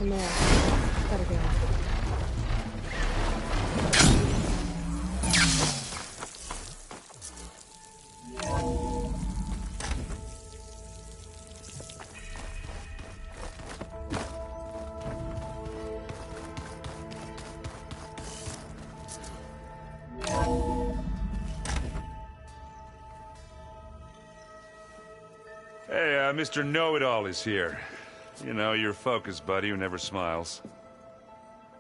from there. Better go. Hey, Mr. Know-It-All is here. You know, your focus buddy who never smiles.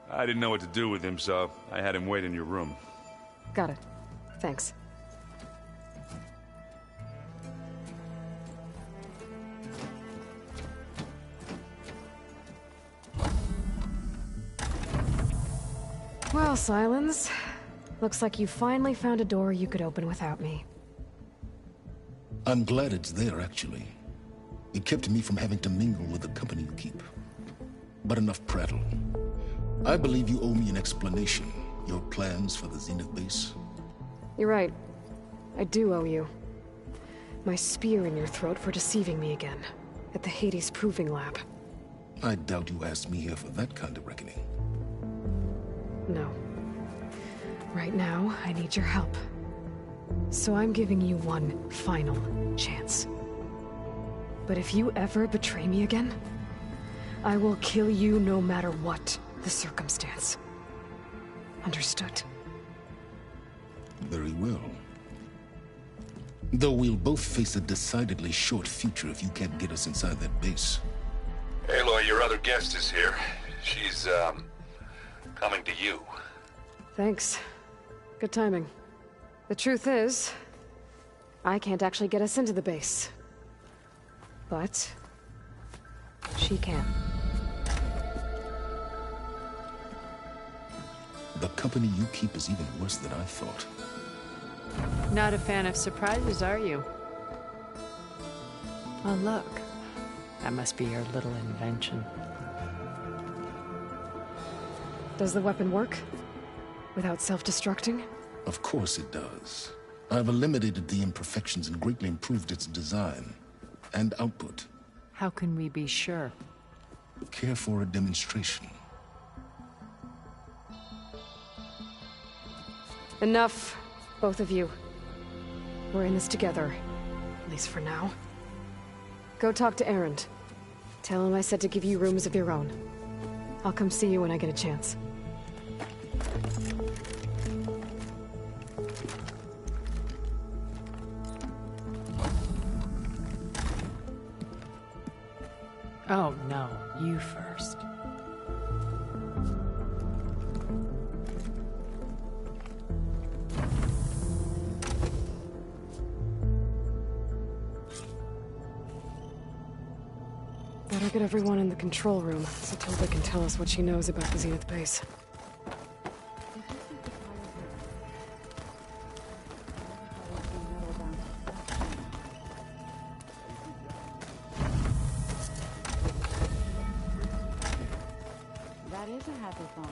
I didn't know what to do with him, so I had him wait in your room. Got it. Thanks. Well, Silence. Looks like you finally found a door you could open without me. I'm glad it's there, actually. It kept me from having to mingle with the company you keep. But enough prattle. I believe you owe me an explanation. Your plans for the Zenith base? You're right. I do owe you. My spear in your throat for deceiving me again. At the Hades Proving Lab. I doubt you asked me here for that kind of reckoning. No. Right now, I need your help. So I'm giving you one final chance. But if you ever betray me again, I will kill you no matter what the circumstance. Understood? Very well. Though we'll both face a decidedly short future if you can't get us inside that base. Aloy, your other guest is here. She's, coming to you. Thanks. Good timing. The truth is, I can't actually get us into the base. But she can. The company you keep is even worse than I thought. Not a fan of surprises, are you? Oh, look. That must be your little invention. Does the weapon work? Without self-destructing? Of course it does. I've eliminated the imperfections and greatly improved its design and output. How can we be sure? Care for a demonstration? Enough, both of you. We're in this together, at least for now. Go talk to Erend. Tell him I said to give you rooms of your own. I'll come see you when I get a chance. Oh, no. You first. Better get everyone in the control room, so Tilda can tell us what she knows about the Zenith base. That is a happy thought.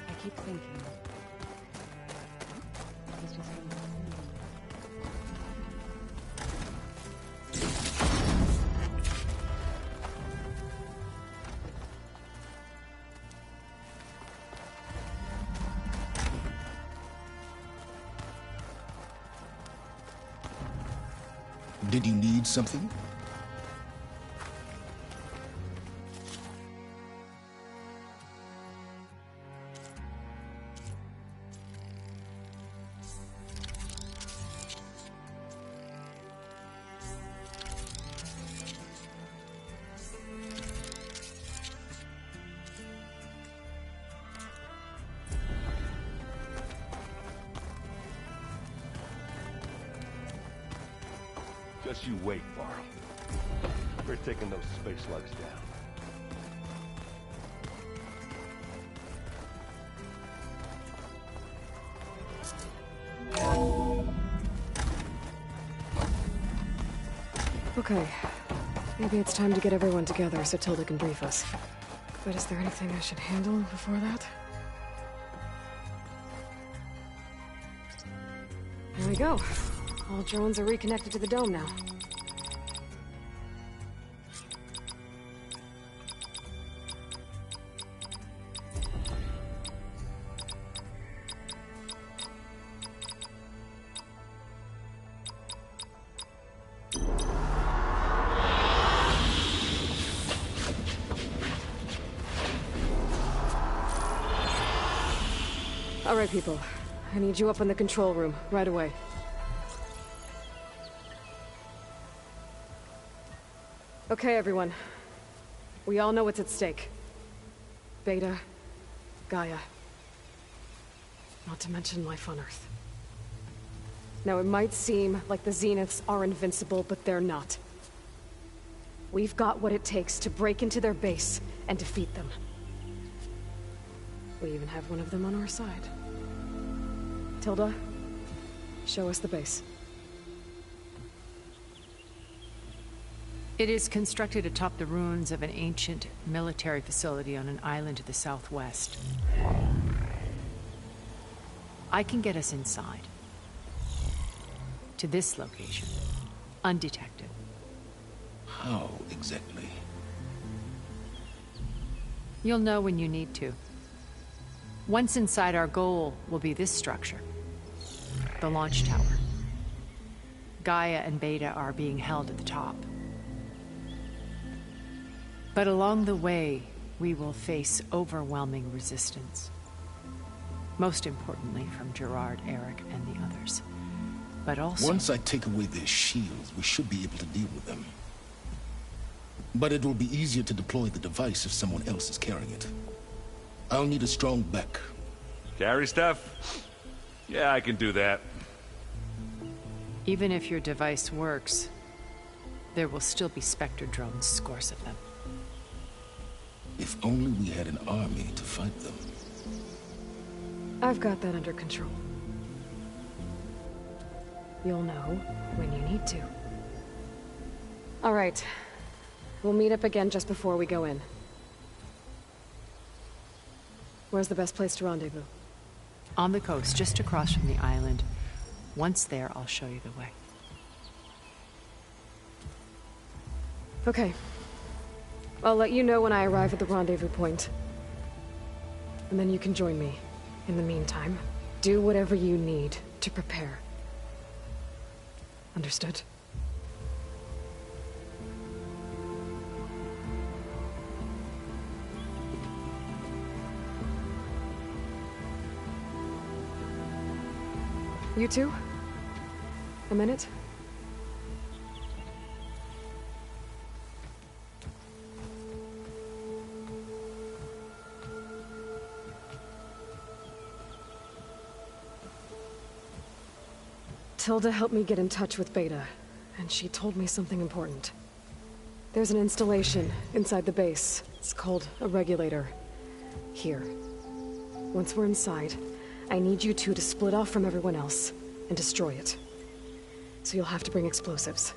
I keep thinking. It's just Did you need something? Just you wait, Varl. We're taking those space slugs down. Okay. Maybe it's time to get everyone together so Tilda can brief us. But is there anything I should handle before that? Here we go. All drones are reconnected to the dome now. All right, people. I need you up in the control room, right away. Okay, everyone. We all know what's at stake. Beta, Gaia. Not to mention life on Earth. Now, it might seem like the Zeniths are invincible, but they're not. We've got what it takes to break into their base and defeat them. We even have one of them on our side. Tilda, show us the base. It is constructed atop the ruins of an ancient military facility on an island to the southwest. I can get us inside. To this location. Undetected. How exactly? You'll know when you need to. Once inside, our goal will be this structure. The launch tower. Gaia and Beta are being held at the top. But along the way, we will face overwhelming resistance. Most importantly, from Gerard, Eric, and the others. But also... Once I take away their shields, we should be able to deal with them. But it will be easier to deploy the device if someone else is carrying it. I'll need a strong back. Carry stuff? Yeah, I can do that. Even if your device works, there will still be Spectre drones, scores of them. If only we had an army to fight them. I've got that under control. You'll know when you need to. All right. We'll meet up again just before we go in. Where's the best place to rendezvous? On the coast, just across from the island. Once there, I'll show you the way. Okay. I'll let you know when I arrive at the rendezvous point. And then you can join me. In the meantime, do whatever you need to prepare. Understood? You two? A minute? Tilda helped me get in touch with Beta, and she told me something important. There's an installation inside the base. It's called a regulator. Here. Once we're inside, I need you two to split off from everyone else and destroy it. So you'll have to bring explosives.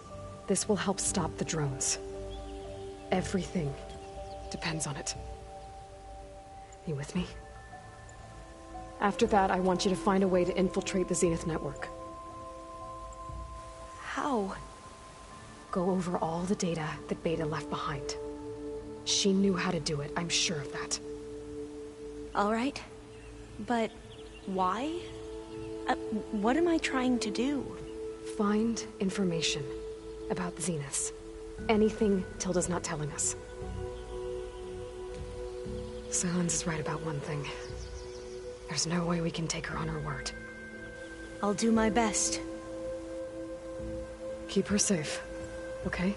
This will help stop the drones. Everything depends on it. You with me? After that, I want you to find a way to infiltrate the Zenith network. How? Go over all the data that Beta left behind. She knew how to do it, I'm sure of that. All right. But why? What am I trying to do? Find information about the Zeniths. Anything Tilda's not telling us. Silence is right about one thing. There's no way we can take her on her word. I'll do my best. Keep her safe, okay?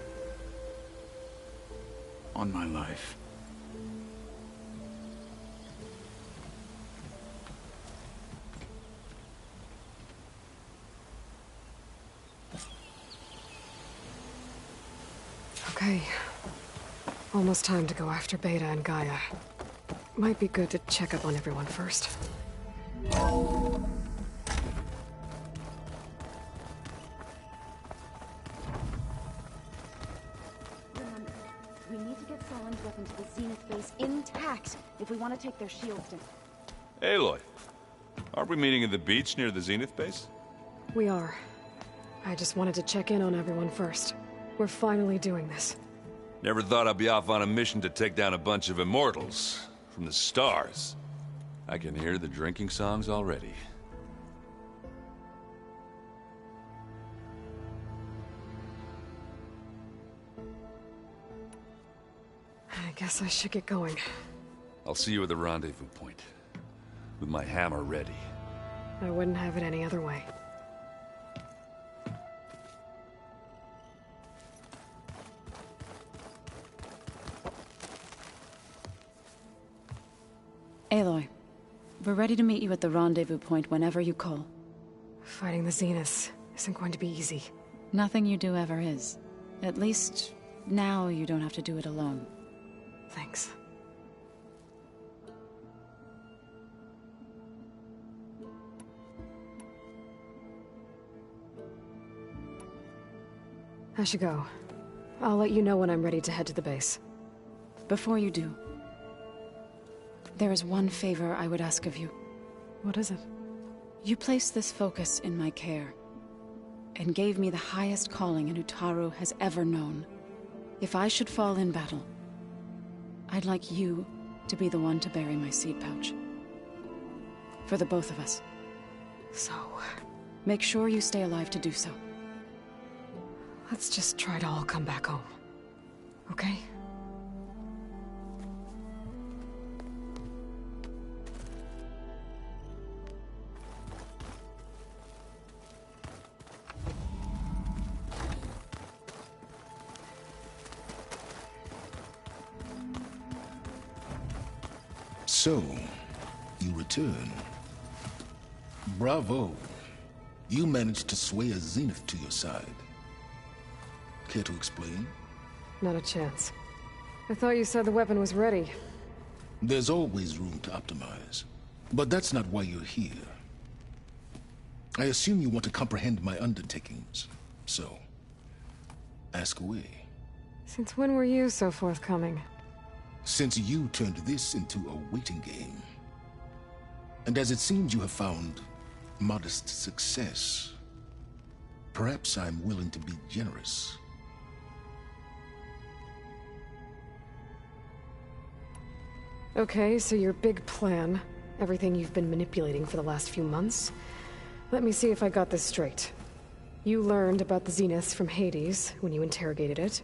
On my life. Okay. Almost time to go after Beta and Gaia. Might be good to check up on everyone first. challenge weapon to the Zenith base intact if we want to take their shields down. Aloy, aren't we meeting at the beach near the Zenith base? We are. I just wanted to check in on everyone first. We're finally doing this. Never thought I'd be off on a mission to take down a bunch of immortals from the stars. I can hear the drinking songs already. I guess I should get going. I'll see you at the rendezvous point, with my hammer ready. I wouldn't have it any other way. Aloy, we're ready to meet you at the rendezvous point whenever you call. Fighting the Zeniths isn't going to be easy. Nothing you do ever is. At least, now you don't have to do it alone. Thanks. I should go. I'll let you know when I'm ready to head to the base. Before you do, there is one favor I would ask of you. What is it? You placed this focus in my care, and gave me the highest calling an Utaru has ever known. If I should fall in battle, I'd like you to be the one to bury my seed pouch. For the both of us. So... make sure you stay alive to do so. let's just try to all come back home. Okay? So, you return. Bravo. You managed to sway a Zenith to your side. Care to explain? Not a chance. I thought you said the weapon was ready. There's always room to optimize. But that's not why you're here. I assume you want to comprehend my undertakings. So, ask away. Since when were you so forthcoming? Since you turned this into a waiting game. And as it seems you have found modest success, perhaps I'm willing to be generous. Okay, so your big plan, everything you've been manipulating for the last few months. Let me see if I got this straight. You learned about the Zeniths from Hades when you interrogated it.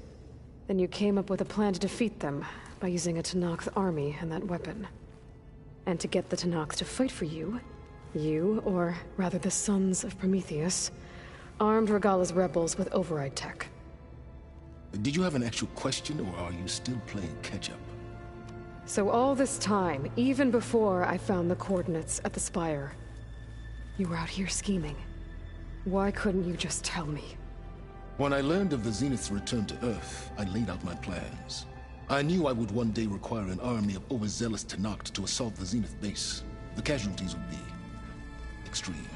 Then you came up with a plan to defeat them by using a Tenakth army and that weapon. And to get the Tenakth to fight for you, or rather the Sons of Prometheus, armed Regalla's rebels with override tech. Did you have an actual question, or are you still playing catch-up? So all this time, even before I found the coordinates at the Spire, you were out here scheming. Why couldn't you just tell me? When I learned of the Zenith's return to Earth, I laid out my plans. I knew I would one day require an army of overzealous Tenakth to assault the Zenith base. The casualties would be extreme.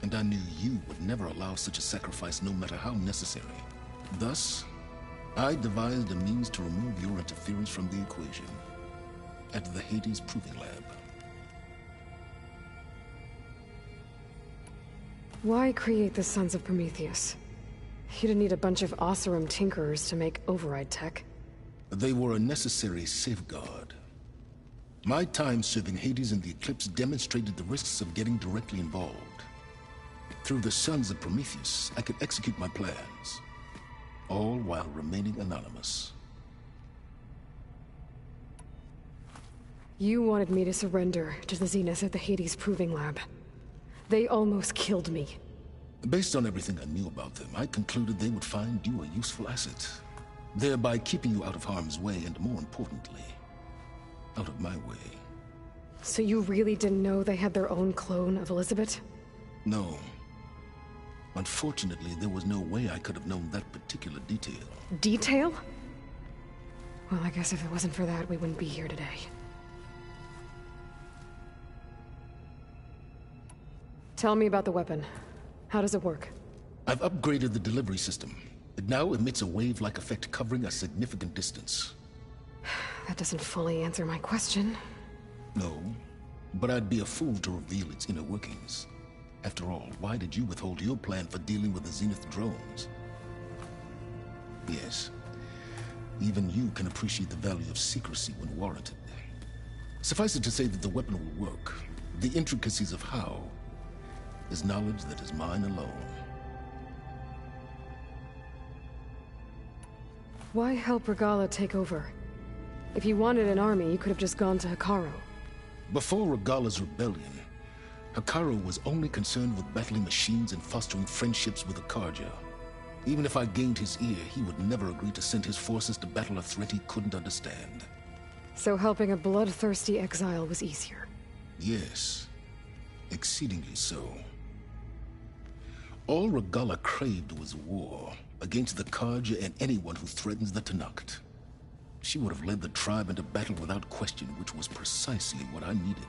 And I knew you would never allow such a sacrifice, no matter how necessary. Thus, I devised a means to remove your interference from the equation. At the Hades Proving Lab. Why create the Sons of Prometheus? You didn't need a bunch of Oseram tinkerers to make override tech. They were a necessary safeguard. My time serving Hades in the Eclipse demonstrated the risks of getting directly involved. Through the Sons of Prometheus, I could execute my plans, all while remaining anonymous. You wanted me to surrender to the Zeniths at the Hades Proving Lab. They almost killed me. Based on everything I knew about them, I concluded they would find you a useful asset, thereby keeping you out of harm's way and, more importantly, out of my way. So you really didn't know they had their own clone of Elizabeth? No. Unfortunately, there was no way I could have known that particular detail. Detail? Well, I guess if it wasn't for that, we wouldn't be here today. Tell me about the weapon. How does it work? I've upgraded the delivery system. It now emits a wave-like effect covering a significant distance. That doesn't fully answer my question. No, but I'd be a fool to reveal its inner workings. After all, why did you withhold your plan for dealing with the Zenith drones? Yes, even you can appreciate the value of secrecy when warranted. Suffice it to say that the weapon will work. The intricacies of how is knowledge that is mine alone. Why help Regala take over? If you wanted an army, you could have just gone to Hekarro. Before Regala's rebellion, Hekarro was only concerned with battling machines and fostering friendships with the Karja. Even if I gained his ear, he would never agree to send his forces to battle a threat he couldn't understand. So helping a bloodthirsty exile was easier? Yes, exceedingly so. All Regala craved was war, against the Karja and anyone who threatens the Tenakth. She would have led the tribe into battle without question, which was precisely what I needed.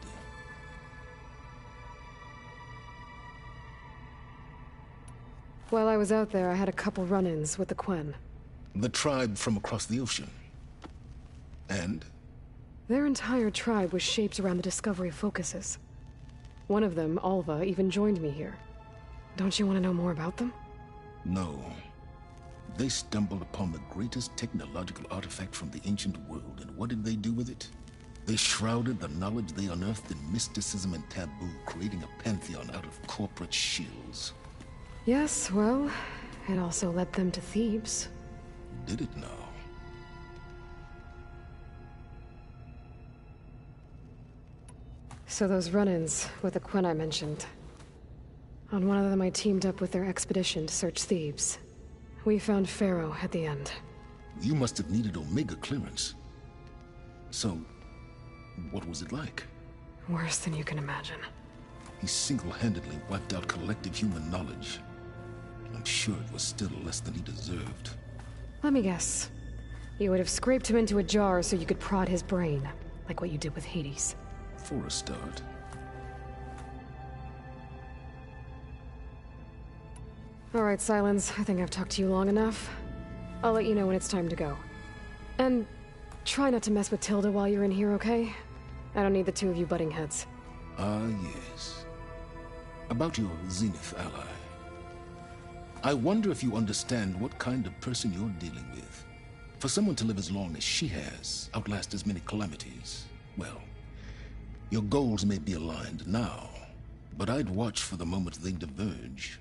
While I was out there, I had a couple run-ins with the Quen. The tribe from across the ocean. And? Their entire tribe was shaped around the Discovery focuses. One of them, Alva, even joined me here. Don't you want to know more about them? No. They stumbled upon the greatest technological artifact from the ancient world, and what did they do with it? They shrouded the knowledge they unearthed in mysticism and taboo, creating a pantheon out of corporate shields. Yes, well, it also led them to Thebes. Did it now? So those run-ins with the Quen I mentioned. On one of them I teamed up with their expedition to search Thebes. We found Pharaoh at the end. You must have needed Omega clearance. So, what was it like? Worse than you can imagine. He single-handedly wiped out collective human knowledge. I'm sure it was still less than he deserved. Let me guess. You would have scraped him into a jar so you could prod his brain, like what you did with Hades. For a start. All right, Silence. I think I've talked to you long enough. I'll let you know when it's time to go. And try not to mess with Tilda while you're in here, okay? I don't need the two of you butting heads. Ah, yes. About your Zenith ally. I wonder if you understand what kind of person you're dealing with. For someone to live as long as she has, outlast as many calamities, well, your goals may be aligned now, but I'd watch for the moment they diverge.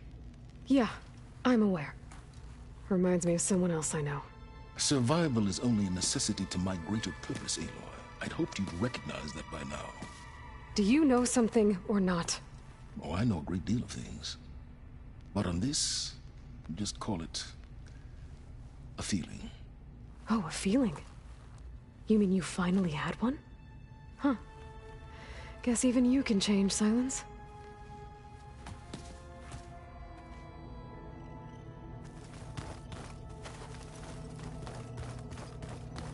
Yeah, I'm aware. Reminds me of someone else I know. Survival is only a necessity to my greater purpose, Aloy. I'd hoped you'd recognize that by now. Do you know something or not? Oh, I know a great deal of things. But on this, just call it a feeling. Oh, a feeling? You mean you finally had one? Huh. Guess even you can change, Silence.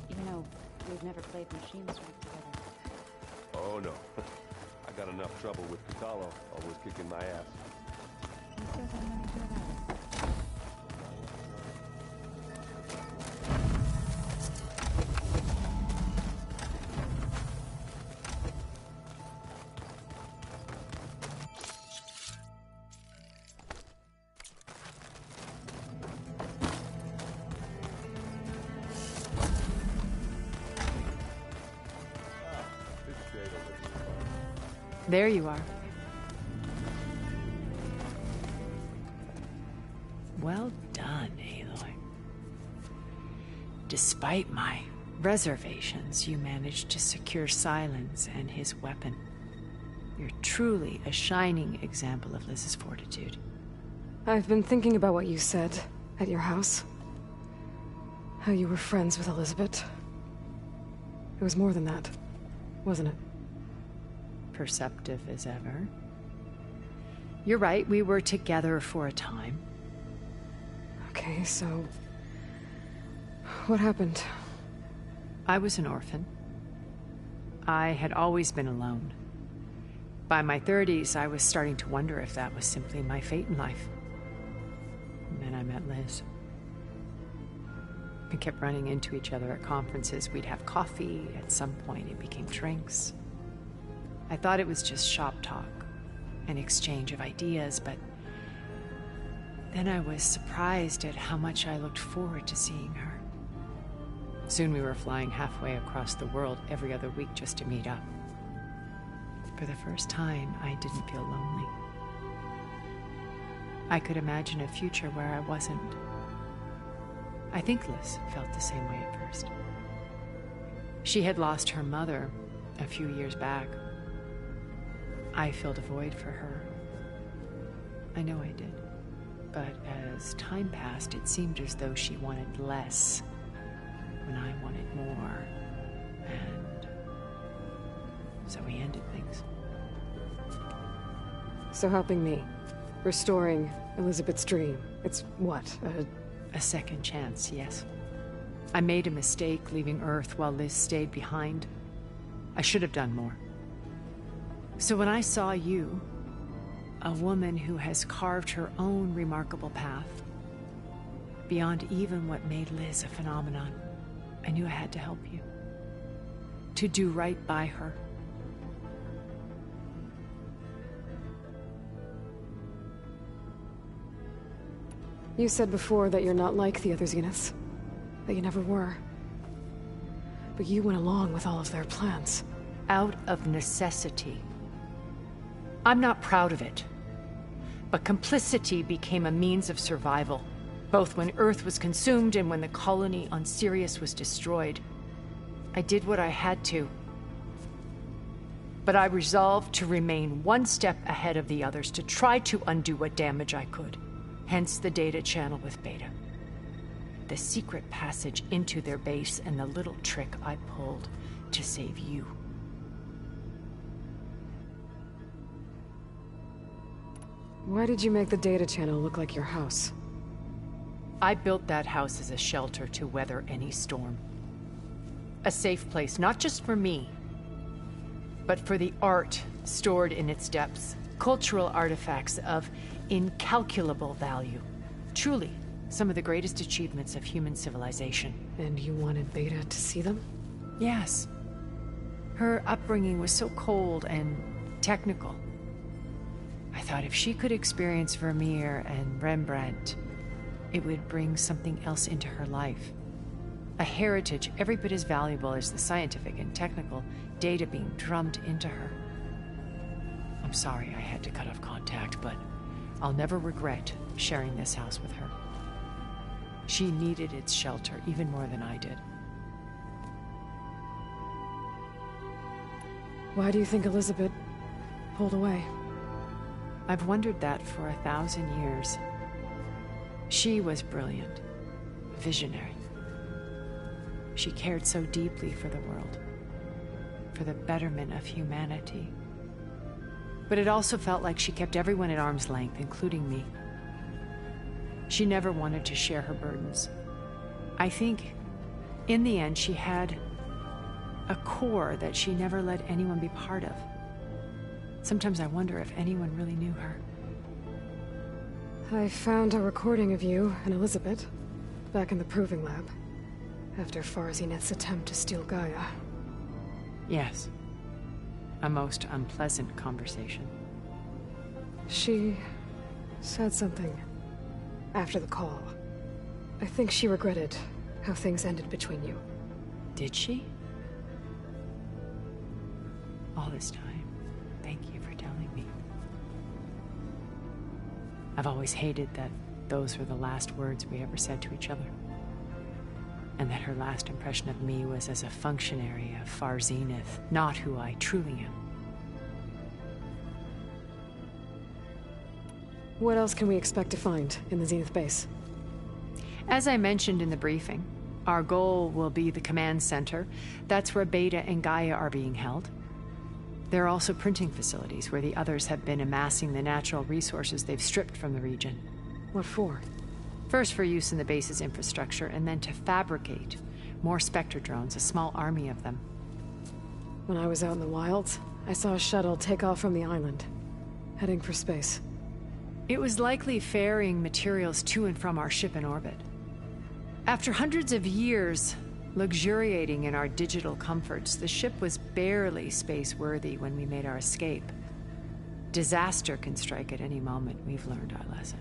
Even though we've never played machines right together. Oh no. I got enough trouble with Kotallo, always kicking my ass. He still hasn't understood about it. There you are. Well done, Aloy. Despite my reservations, you managed to secure Silence and his weapon. You're truly a shining example of Liz's fortitude. I've been thinking about what you said at your house. How you were friends with Elizabeth. It was more than that, wasn't it? Perceptive as ever. You're right, we were together for a time. Okay, so... what happened? I was an orphan. I had always been alone. By my 30s, I was starting to wonder if that was simply my fate in life. And then I met Liz. We kept running into each other at conferences. We'd have coffee. At some point, it became drinks. I thought it was just shop talk, an exchange of ideas, but then I was surprised at how much I looked forward to seeing her. Soon we were flying halfway across the world every other week just to meet up. For the first time, I didn't feel lonely. I could imagine a future where I wasn't. I think Liz felt the same way at first. She had lost her mother a few years back. I filled a void for her. I know I did. But as time passed, it seemed as though she wanted less when I wanted more. And so we ended things. So helping me, restoring Elizabeth's dream, it's what, a second chance, yes. I made a mistake leaving Earth while Liz stayed behind. I should have done more. So when I saw you, a woman who has carved her own remarkable path, beyond even what made Liz a phenomenon, I knew I had to help you. To do right by her. You said before that you're not like the other Zeniths. That you never were. But you went along with all of their plans. Out of necessity. I'm not proud of it. But complicity became a means of survival, both when Earth was consumed and when the colony on Sirius was destroyed. I did what I had to. But I resolved to remain one step ahead of the others, to try to undo what damage I could. Hence the data channel with Beta. The secret passage into their base and the little trick I pulled to save you. Why did you make the data channel look like your house? I built that house as a shelter to weather any storm. A safe place, not just for me, but for the art stored in its depths. Cultural artifacts of incalculable value. Truly, some of the greatest achievements of human civilization. And you wanted Beta to see them? Yes. Her upbringing was so cold and technical. I thought if she could experience Vermeer and Rembrandt, it would bring something else into her life. A heritage every bit as valuable as the scientific and technical data being drummed into her. I'm sorry I had to cut off contact, but I'll never regret sharing this house with her. She needed its shelter even more than I did. Why do you think Elizabeth pulled away? I've wondered that for 1,000 years. She was brilliant, visionary. She cared so deeply for the world, for the betterment of humanity. But it also felt like she kept everyone at arm's length, including me. She never wanted to share her burdens. I think, in the end, she had a core that she never let anyone be part of. Sometimes I wonder if anyone really knew her. I found a recording of you and Elizabeth back in the proving lab after Far Zenith's attempt to steal Gaia. Yes. A most unpleasant conversation. She said something after the call. I think she regretted how things ended between you. Did she? All this time. Thank you for telling me. I've always hated that those were the last words we ever said to each other. And that her last impression of me was as a functionary of Far Zenith, not who I truly am. What else can we expect to find in the Zenith base? As I mentioned in the briefing, our goal will be the command center. That's where Beta and Gaia are being held. There are also printing facilities where the others have been amassing the natural resources they've stripped from the region. What for? First for use in the base's infrastructure, and then to fabricate more Spectre drones, a small army of them. When I was out in the wilds, I saw a shuttle take off from the island, heading for space. It was likely ferrying materials to and from our ship in orbit. After hundreds of years luxuriating in our digital comforts, the ship was barely space-worthy when we made our escape. Disaster can strike at any moment. We've learned our lesson.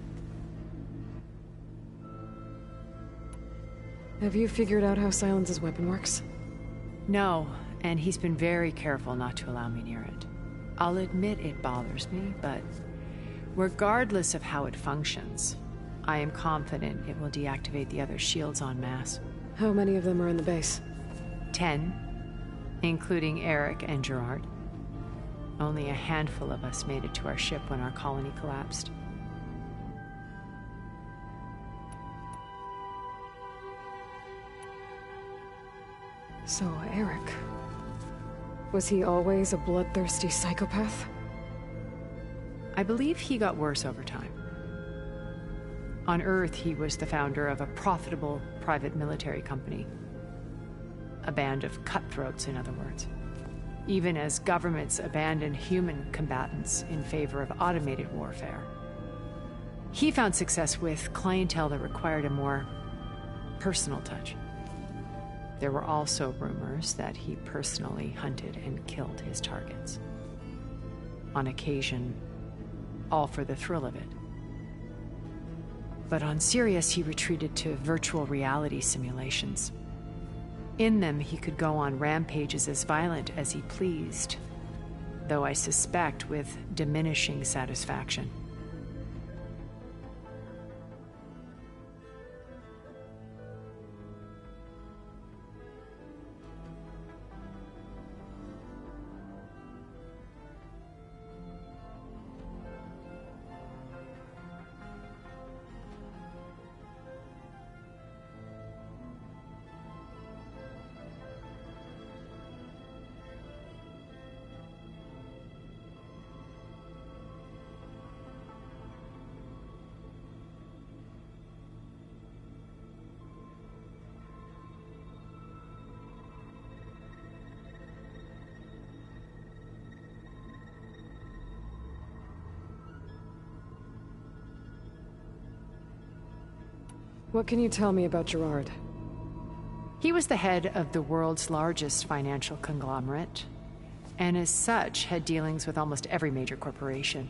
Have you figured out how Silence's weapon works? No, and he's been very careful not to allow me near it. I'll admit it bothers me, but regardless of how it functions, I am confident it will deactivate the other shields en masse. How many of them are in the base? 10, including Eric and Gerard. Only a handful of us made it to our ship when our colony collapsed. So, Eric... was he always a bloodthirsty psychopath? I believe he got worse over time. On Earth, he was the founder of a profitable private military company. A band of cutthroats, in other words. Even as governments abandoned human combatants in favor of automated warfare. He found success with clientele that required a more personal touch. There were also rumors that he personally hunted and killed his targets. On occasion, all for the thrill of it. But on Sirius, he retreated to virtual reality simulations. In them, he could go on rampages as violent as he pleased, though I suspect with diminishing satisfaction. What can you tell me about Gerard? He was the head of the world's largest financial conglomerate, and as such had dealings with almost every major corporation.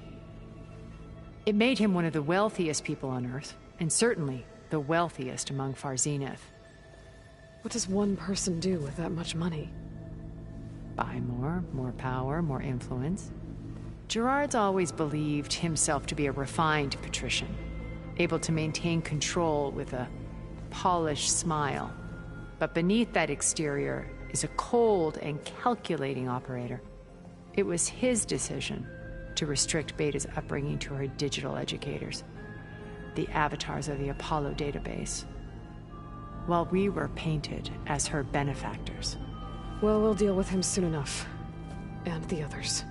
It made him one of the wealthiest people on Earth, and certainly the wealthiest among Far Zenith. What does one person do with that much money? Buy more power, more influence. Gerard's always believed himself to be a refined patrician, able to maintain control with a polished smile. But beneath that exterior is a cold and calculating operator. It was his decision to restrict Beta's upbringing to her digital educators, the avatars of the Apollo database, while we were painted as her benefactors. Well, we'll deal with him soon enough. And the others.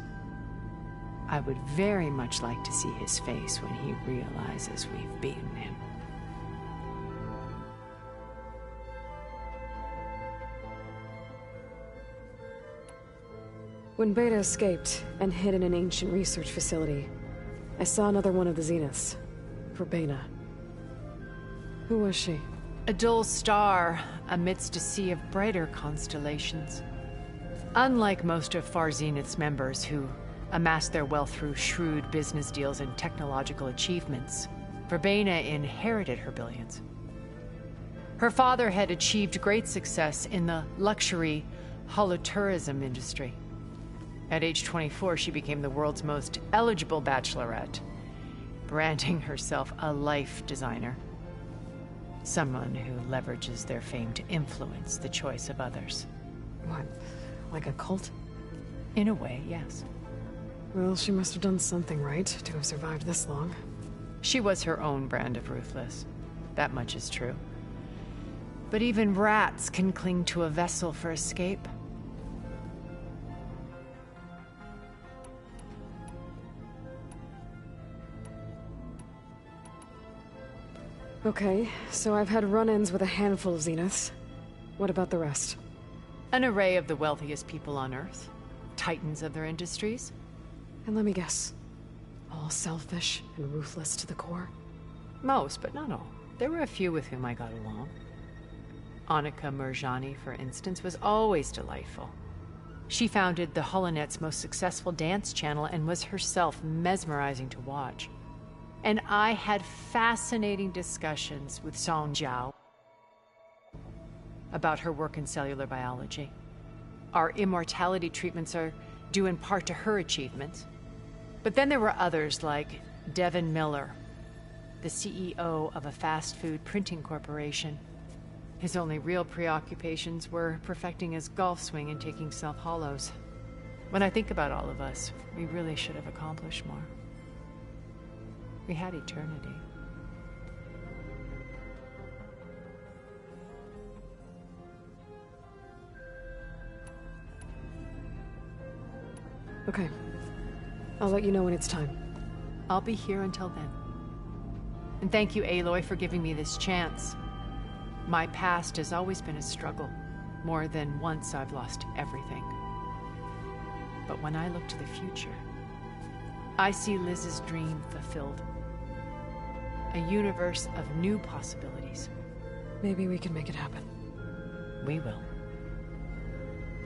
I would very much like to see his face when he realizes we've beaten him. When Beta escaped and hid in an ancient research facility, I saw another one of the Zeniths. Verbena. Who was she? A dull star amidst a sea of brighter constellations. Unlike most of Far Zenith's members who amassed their wealth through shrewd business deals and technological achievements, Verbena inherited her billions. Her father had achieved great success in the luxury holotourism industry. At age 24, she became the world's most eligible bachelorette, branding herself a life designer. Someone who leverages their fame to influence the choice of others. What? Like a cult? In a way, yes. Well, she must have done something right to have survived this long. She was her own brand of ruthless. That much is true. But even rats can cling to a vessel for escape. Okay, so I've had run-ins with a handful of Zeniths. What about the rest? An array of the wealthiest people on Earth. Titans of their industries. And let me guess. All selfish and ruthless to the core? Most, but not all. There were a few with whom I got along. Annika Murjani, for instance, was always delightful. She founded the Holonet's most successful dance channel and was herself mesmerizing to watch. And I had fascinating discussions with Song Jiao about her work in cellular biology. Our immortality treatments are due in part to her achievements. But then there were others like Devin Miller, the CEO of a fast food printing corporation. His only real preoccupations were perfecting his golf swing and taking self-hollows. When I think about all of us, we really should have accomplished more. We had eternity. Okay. I'll let you know when it's time. I'll be here until then. And thank you, Aloy, for giving me this chance. My past has always been a struggle. More than once I've lost everything. But when I look to the future, I see Liz's dream fulfilled. A universe of new possibilities. Maybe we can make it happen. We will.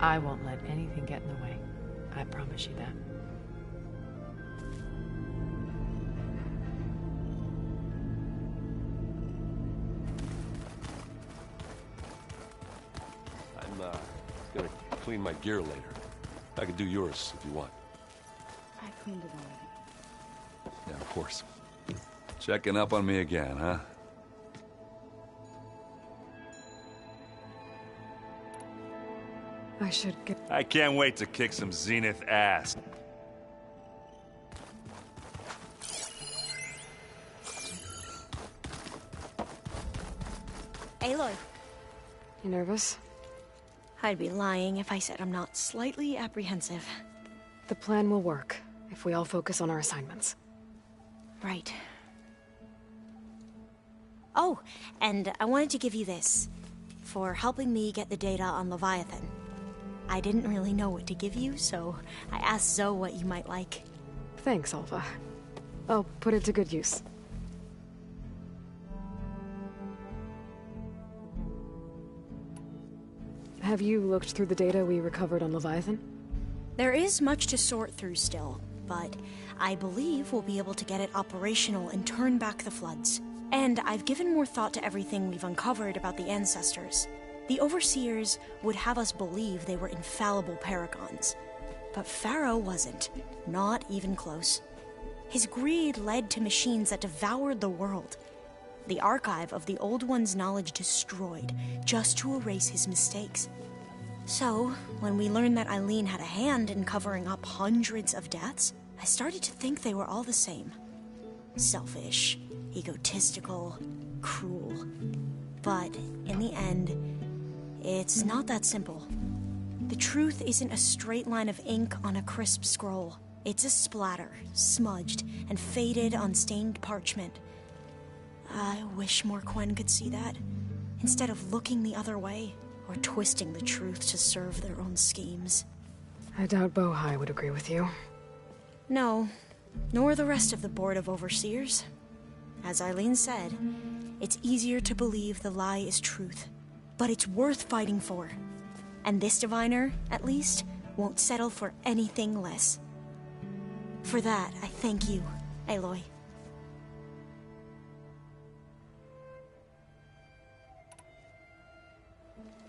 I won't let anything get in the way. I promise you that. I'm gonna clean my gear later. I can do yours if you want. I cleaned it already. Yeah, of course. Checking up on me again, huh? I should get... I can't wait to kick some Zenith ass. Aloy, You nervous? I'd be lying if I said I'm not slightly apprehensive. The plan will work, if we all focus on our assignments. Right. Oh, and I wanted to give you this, for helping me get the data on Leviathan. I didn't really know what to give you, so I asked Zoe what you might like. Thanks, Alpha. I'll put it to good use. Have you looked through the data we recovered on Leviathan? There is much to sort through still, but I believe we'll be able to get it operational and turn back the floods. And I've given more thought to everything we've uncovered about the ancestors. The Overseers would have us believe they were infallible paragons. But Pharaoh wasn't. Not even close. His greed led to machines that devoured the world. The archive of the Old One's knowledge destroyed, just to erase his mistakes. So, when we learned that Eileen had a hand in covering up hundreds of deaths, I started to think they were all the same. Selfish, egotistical, cruel. But, in the end, it's not that simple. The truth isn't a straight line of ink on a crisp scroll. It's a splatter, smudged and faded on stained parchment. I wish more Quen could see that, instead of looking the other way, or twisting the truth to serve their own schemes. I doubt Bohai would agree with you. No, nor the rest of the Board of Overseers. As Eileen said, it's easier to believe the lie is truth, but it's worth fighting for. And this diviner, at least, won't settle for anything less. For that, I thank you, Aloy.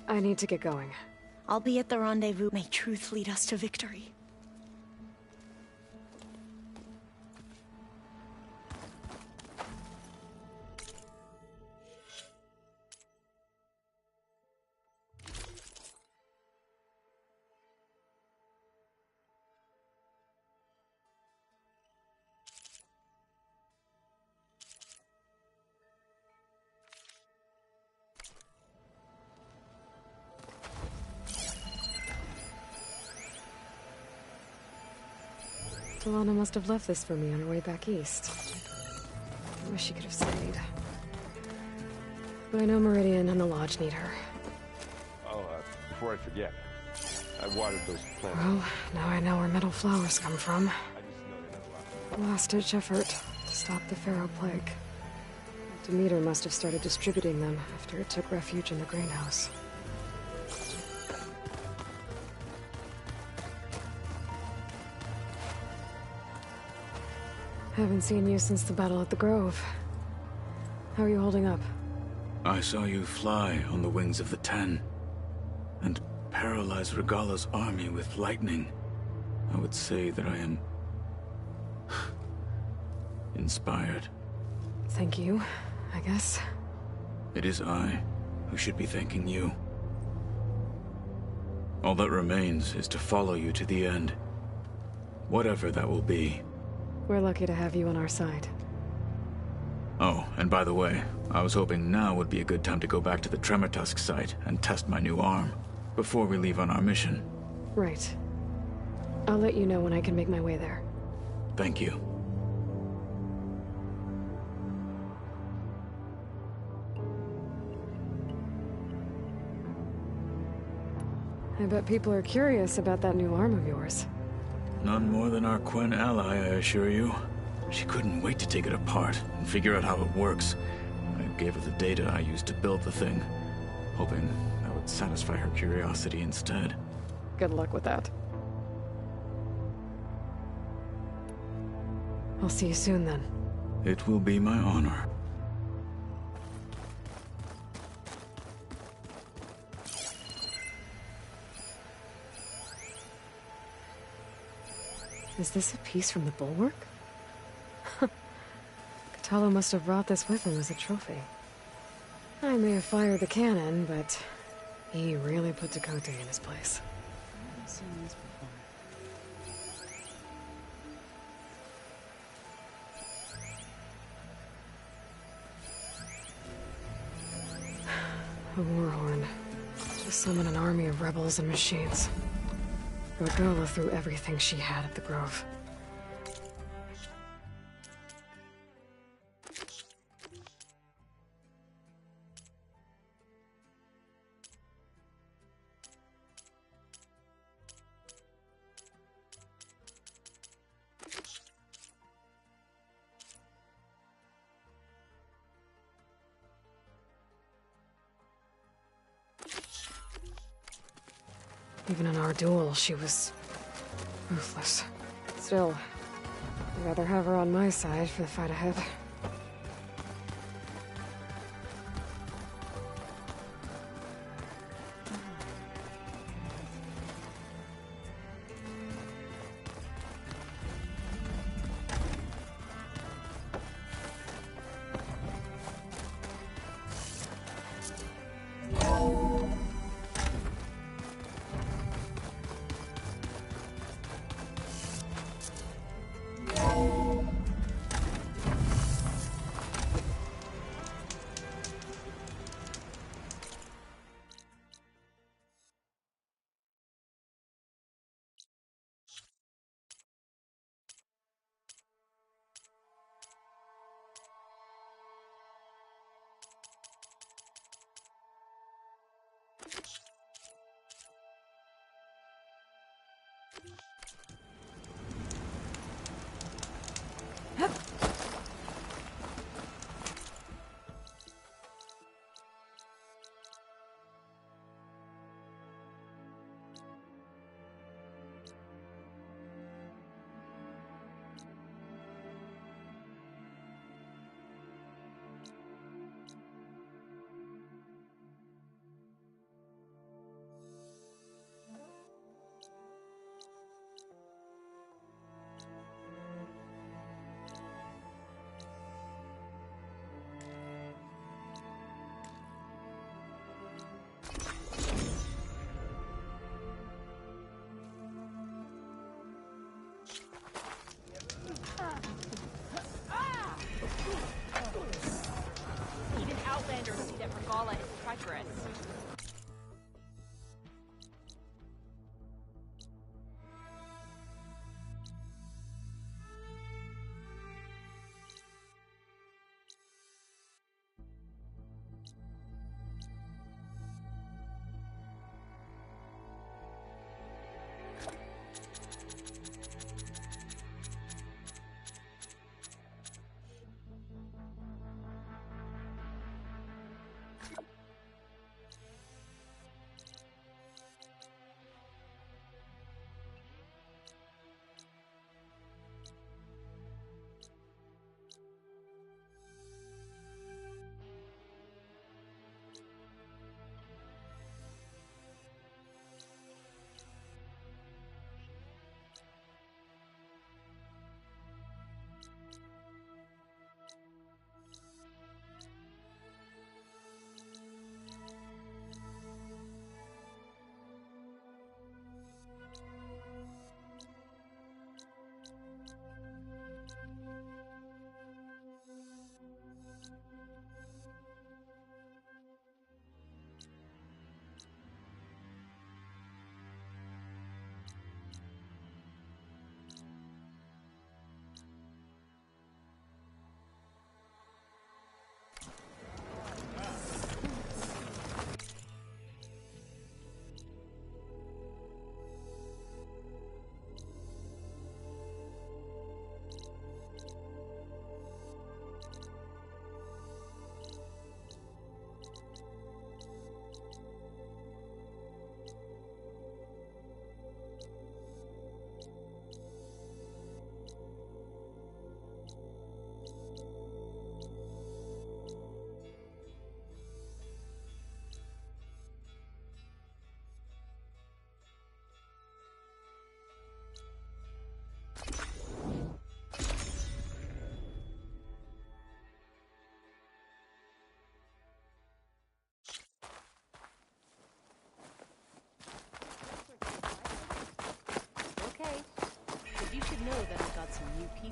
I need to get going. I'll be at the rendezvous. May truth lead us to victory. Delana must have left this for me on her way back east. I wish she could have stayed. But I know Meridian and the Lodge need her. Oh, before I forget, I watered those plants. Well, now I know where metal flowers come from. I just know they're not allowed. Last-ditch effort to stop the Pharaoh plague. Demeter must have started distributing them after it took refuge in the greenhouse. Haven't seen you since the battle at the Grove. How are you holding up? I saw you fly on the wings of the Ten, and paralyze Regala's army with lightning. I would say that I am inspired. Thank you, I guess. It is I who should be thanking you. All that remains is to follow you to the end. Whatever that will be. We're lucky to have you on our side. Oh, and by the way, I was hoping now would be a good time to go back to the Tremortusk site and test my new arm, before we leave on our mission. Right. I'll let you know when I can make my way there. Thank you. I bet people are curious about that new arm of yours. None more than our Quen ally, I assure you. She couldn't wait to take it apart and figure out how it works. I gave her the data I used to build the thing, hoping that would satisfy her curiosity instead. Good luck with that. I'll see you soon then. It will be my honor. Is this a piece from the bulwark? Katalo must have brought this with him as a trophy. I may have fired the cannon, but he really put Dakota in his place. I've seen this before. A warhorn. To summon an army of rebels and machines. Regala threw everything she had at the Grove. Even in our duel, she was ruthless. Still, I'd rather have her on my side for the fight ahead.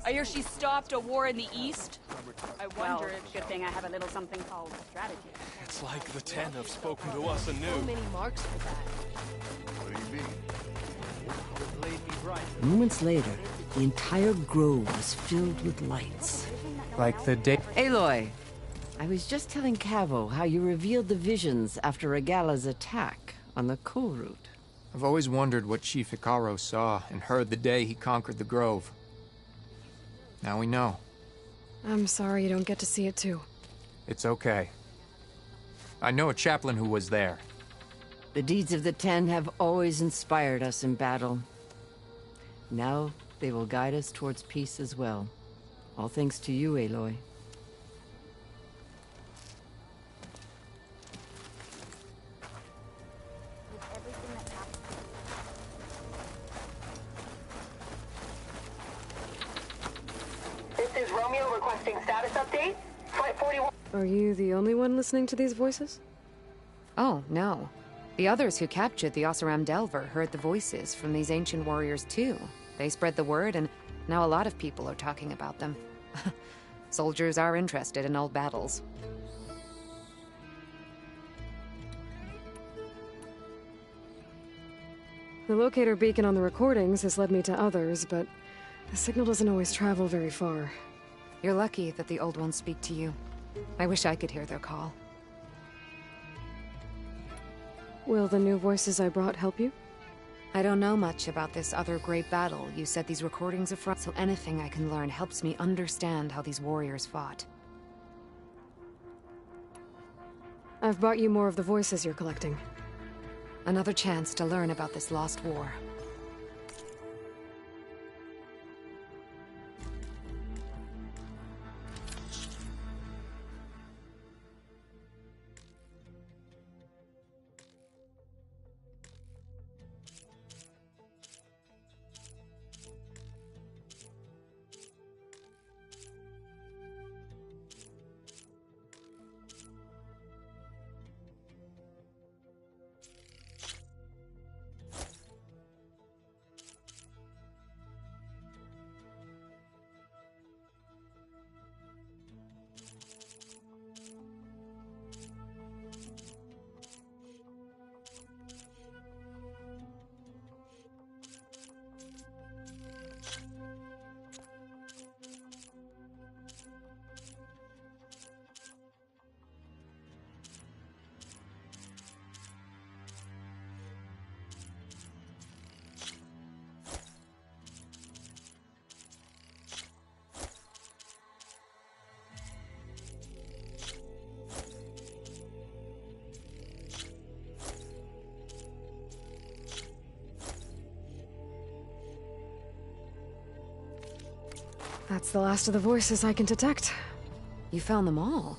I hear she stopped a war in the East. I wonder Well, good thing I have a little something called strategy. It's like the Ten have spoken to us anew. So many marks for that. What do you mean? Moments later, the entire grove was filled with lights. Like the day. Aloy, I was just telling Cavo how you revealed the visions after Regala's attack on the coal route. I've always wondered what Chief Hikaru saw and heard the day he conquered the grove. Now we know. I'm sorry you don't get to see it too. It's okay. I know a chaplain who was there. The deeds of the Ten have always inspired us in battle. Now they will guide us towards peace as well. All thanks to you, Aloy. This is Romeo requesting status update. Flight 41. Are you the only one listening to these voices? Oh, no. The others who captured the Oseram Delver heard the voices from these ancient warriors too. They spread the word, and now a lot of people are talking about them. Soldiers are interested in old battles. The locator beacon on the recordings has led me to others, but the signal doesn't always travel very far. You're lucky that the old ones speak to you. I wish I could hear their call. Will the new voices I brought help you? I don't know much about this other great battle you said these recordings are from, so anything I can learn helps me understand how these warriors fought. I've brought you more of the voices you're collecting. Another chance to learn about this lost war. That's the last of the voices I can detect. You found them all.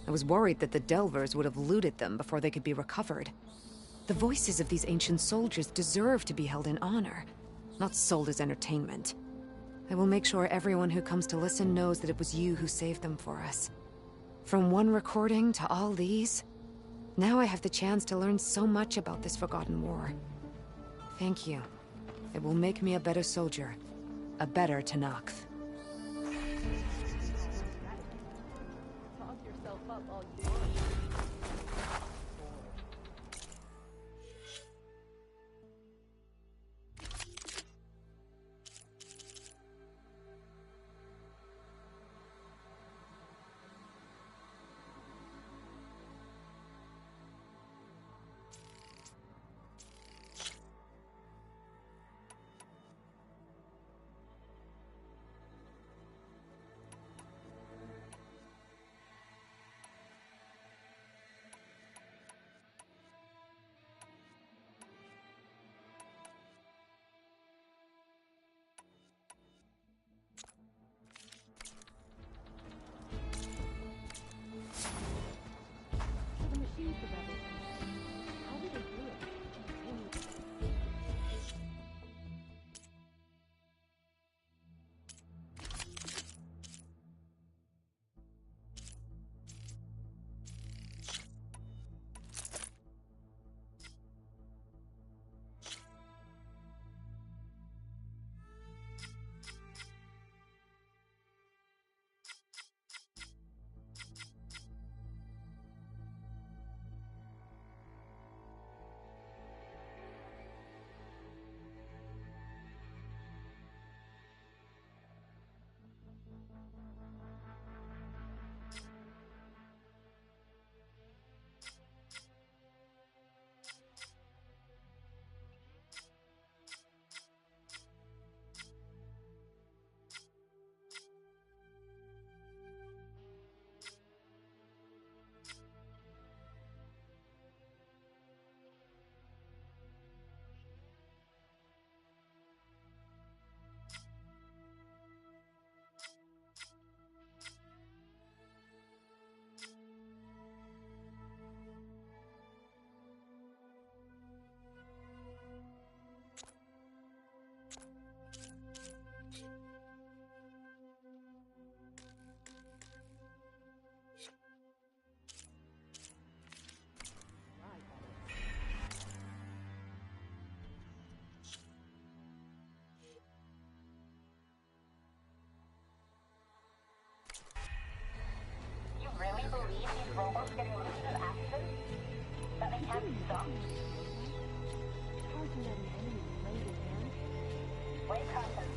I was worried that the Delvers would have looted them before they could be recovered. The voices of these ancient soldiers deserve to be held in honor, not sold as entertainment. I will make sure everyone who comes to listen knows that it was you who saved them for us. From one recording to all these, now I have the chance to learn so much about this forgotten war. Thank you. It will make me a better soldier, a better Tenakth. robots getting loose in an accident? That they can't be stopped? Wait, Carson.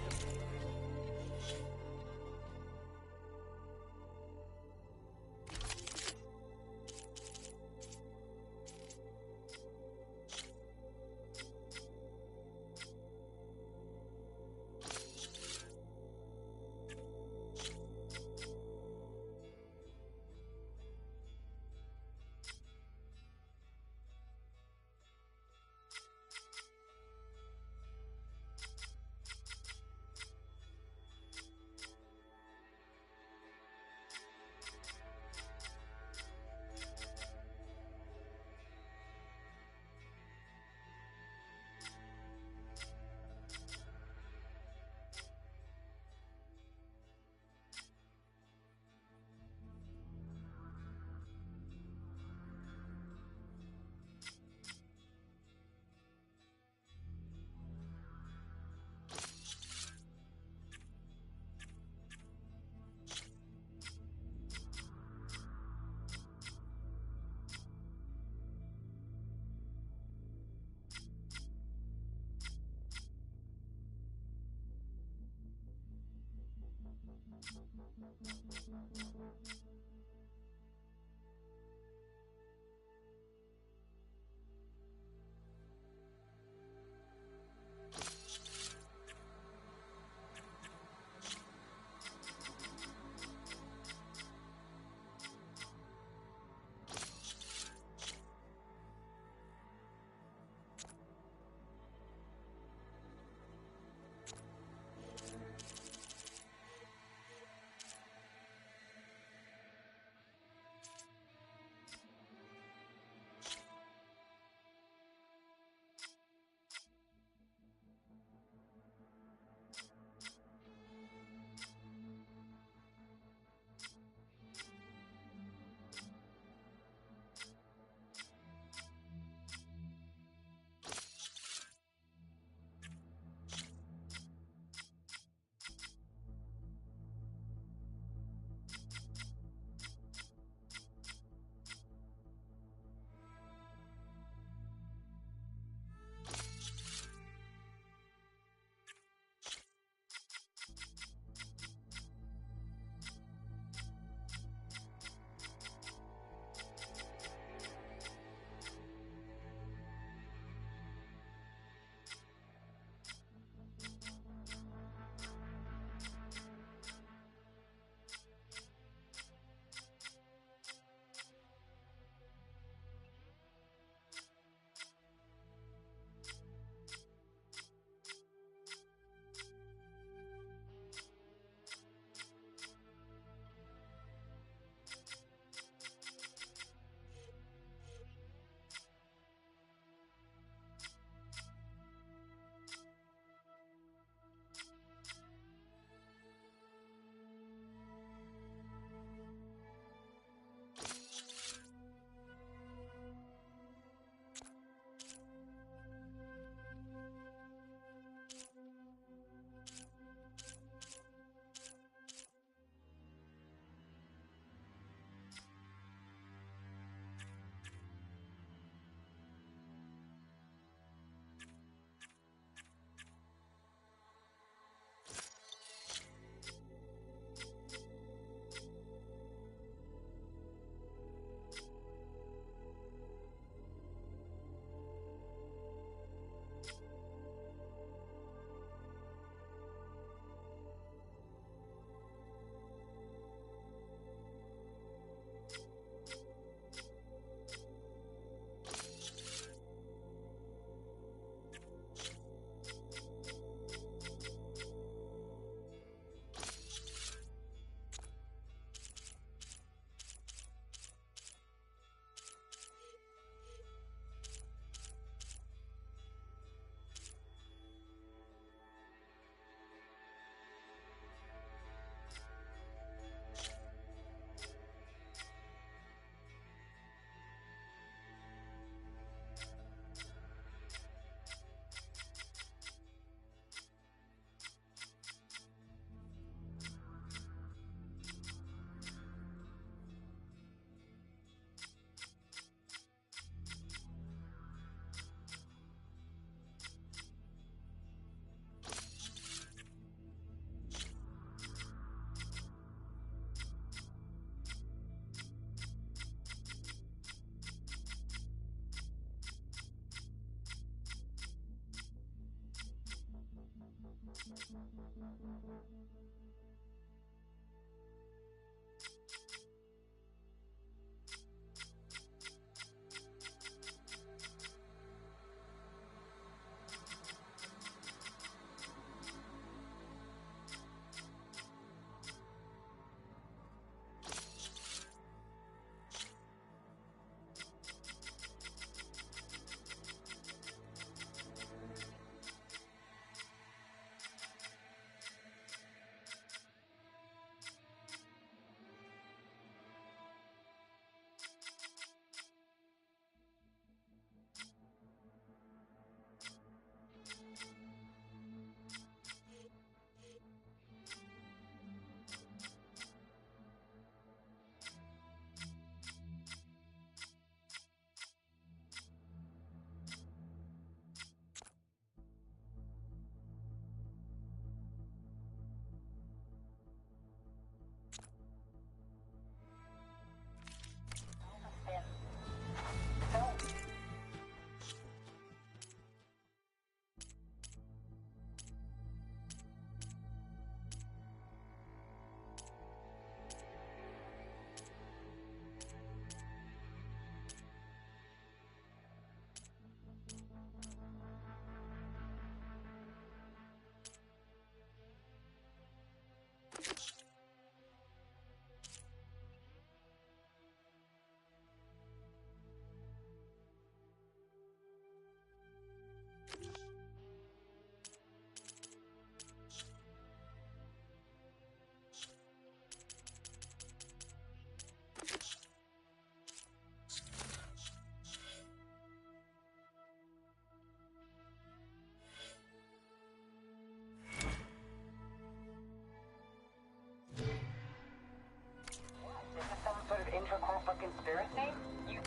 embarrassing? You...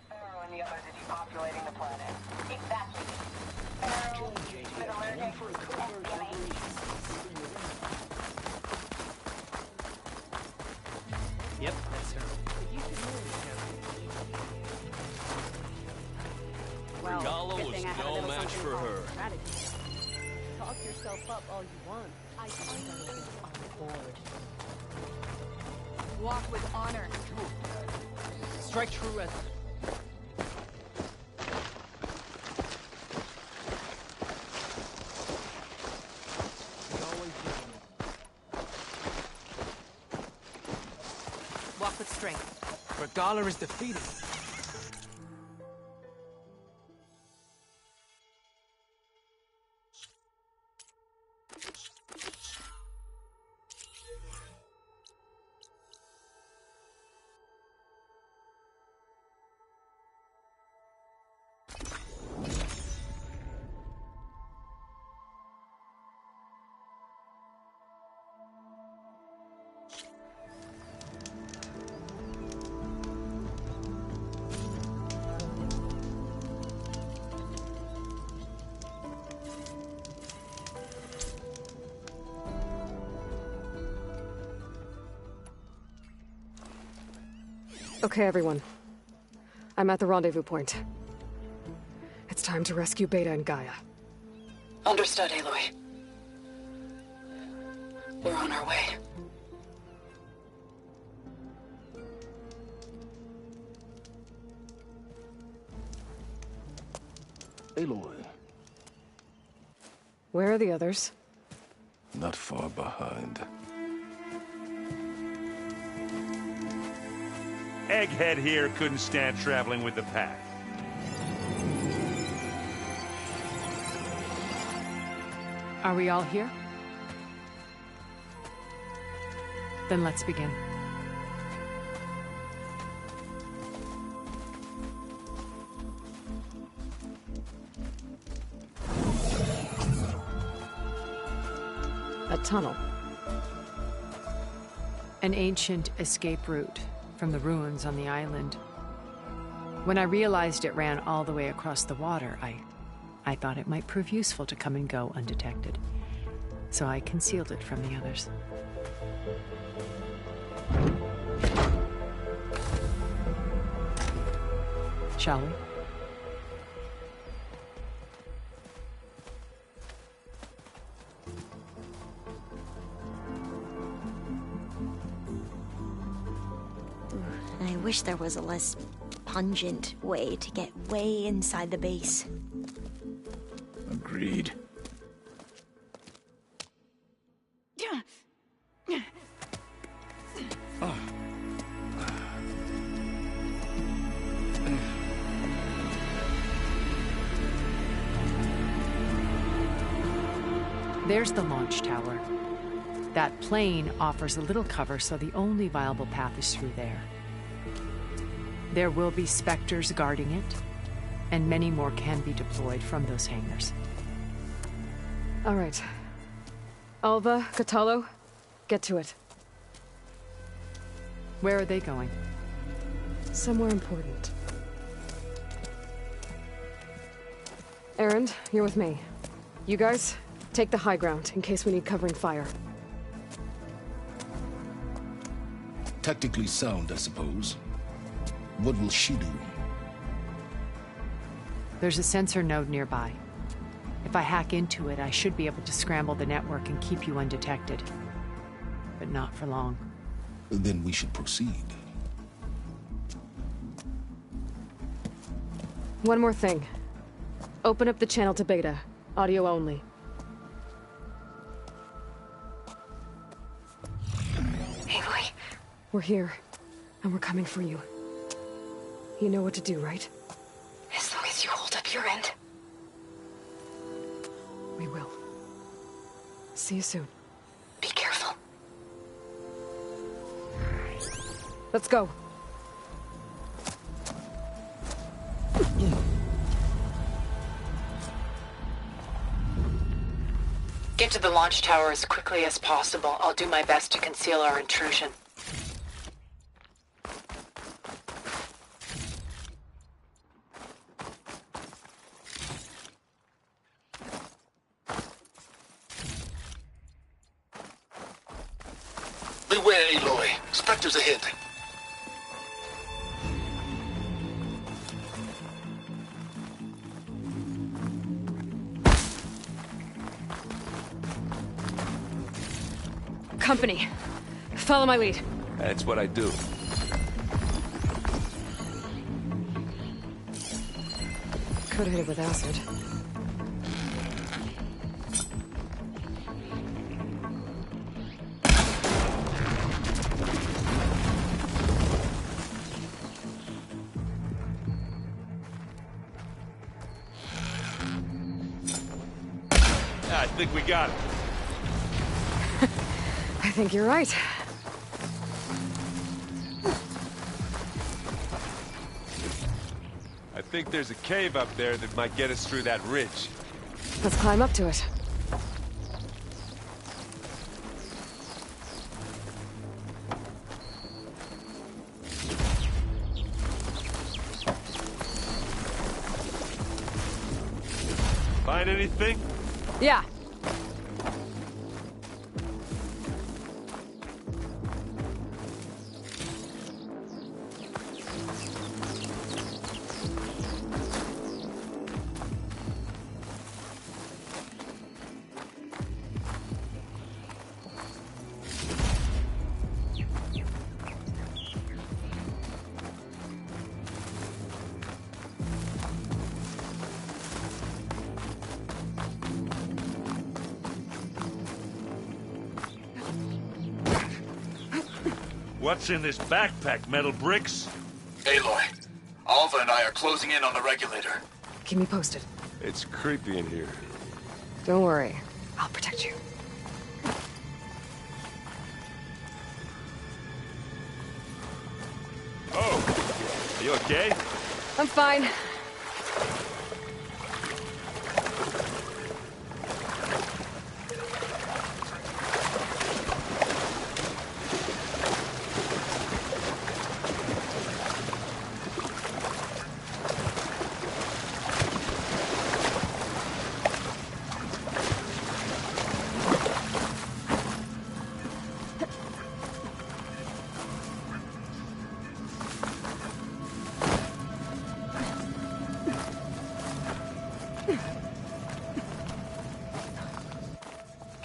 Pharaoh and the others are depopulating the planet. Exactly. Pharaoh, you've been allergic to SDMA. Yep, that's her. Well, Regala good was thing I have a no little match something for called her. strategy. Talk yourself up all you want. I find myself on board. Walk with honor. Strike true as... Walk with strength. Regala is defeated. Okay, everyone. I'm at the rendezvous point. It's time to rescue Beta and Gaia. Understood, Aloy. We're on our way. Aloy, Where are the others? not far behind. Egghead here couldn't stand traveling with the pack. Are we all here? Then let's begin. A tunnel. An ancient escape route from the ruins on the island. When I realized it ran all the way across the water, I thought it might prove useful to come and go undetected. So I concealed it from the others. Shall we? I wish there was a less pungent way to get way inside the base. Agreed. There's the launch tower. That plane offers a little cover, so the only viable path is through there. There will be Spectres guarding it, and many more can be deployed from those hangars. All right. Alva, Catalo, get to it. Where are they going? Somewhere important. Erend, you're with me. You guys, take the high ground in case we need covering fire. Tactically sound, I suppose. What will she do? There's a sensor node nearby. If I hack into it, I should be able to scramble the network and keep you undetected. But not for long. Then we should proceed. One more thing. Open up the channel to Beta. Audio only. Aloy. We're here, and we're coming for you. You know what to do, right? As long as you hold up your end. We will. See you soon. Be careful. Let's go. get to the launch tower as quickly as possible. I'll do my best to conceal our intrusion. Beware, Aloy. Spectres ahead. Company. Follow my lead. That's what I do. Could hit it with acid. I think we got it. I think you're right. I think there's a cave up there that might get us through that ridge. Let's climb up to it. Find anything? Yeah. What's in this backpack, metal bricks? Aloy, Alva and I are closing in on the regulator. Keep me posted. It's creepy in here. Don't worry. I'll protect you. Oh! Are you okay? I'm fine.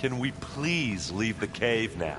Can we please leave the cave now?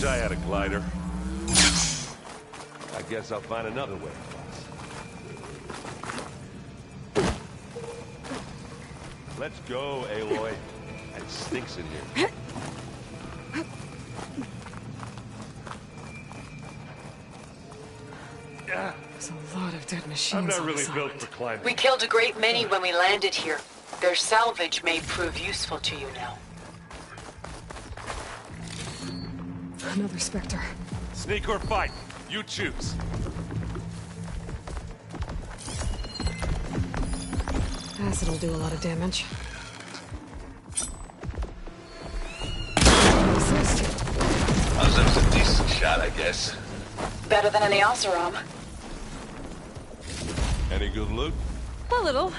I had a glider. I guess I'll find another way. Let's go, Aloy. It stinks in here. There's a lot of dead machines. I'm not on really this built island. for climbing. We killed a great many when we landed here. Their salvage may prove useful to you now. Another Spectre. Sneak or fight. You choose. Acid will do a lot of damage. That was a decent shot, I guess. Better than any Oseram. Any good loot? A little.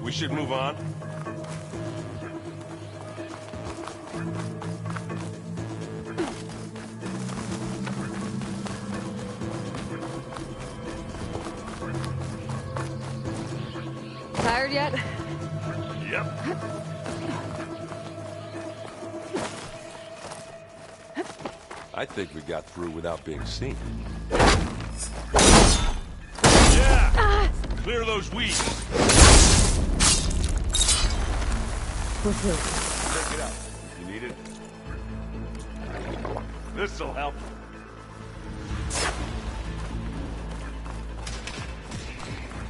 We should move on. Tired yet? Yep. I think we got through without being seen. Yeah! Clear those weeds. We're through. Check it out. You need it? This'll help.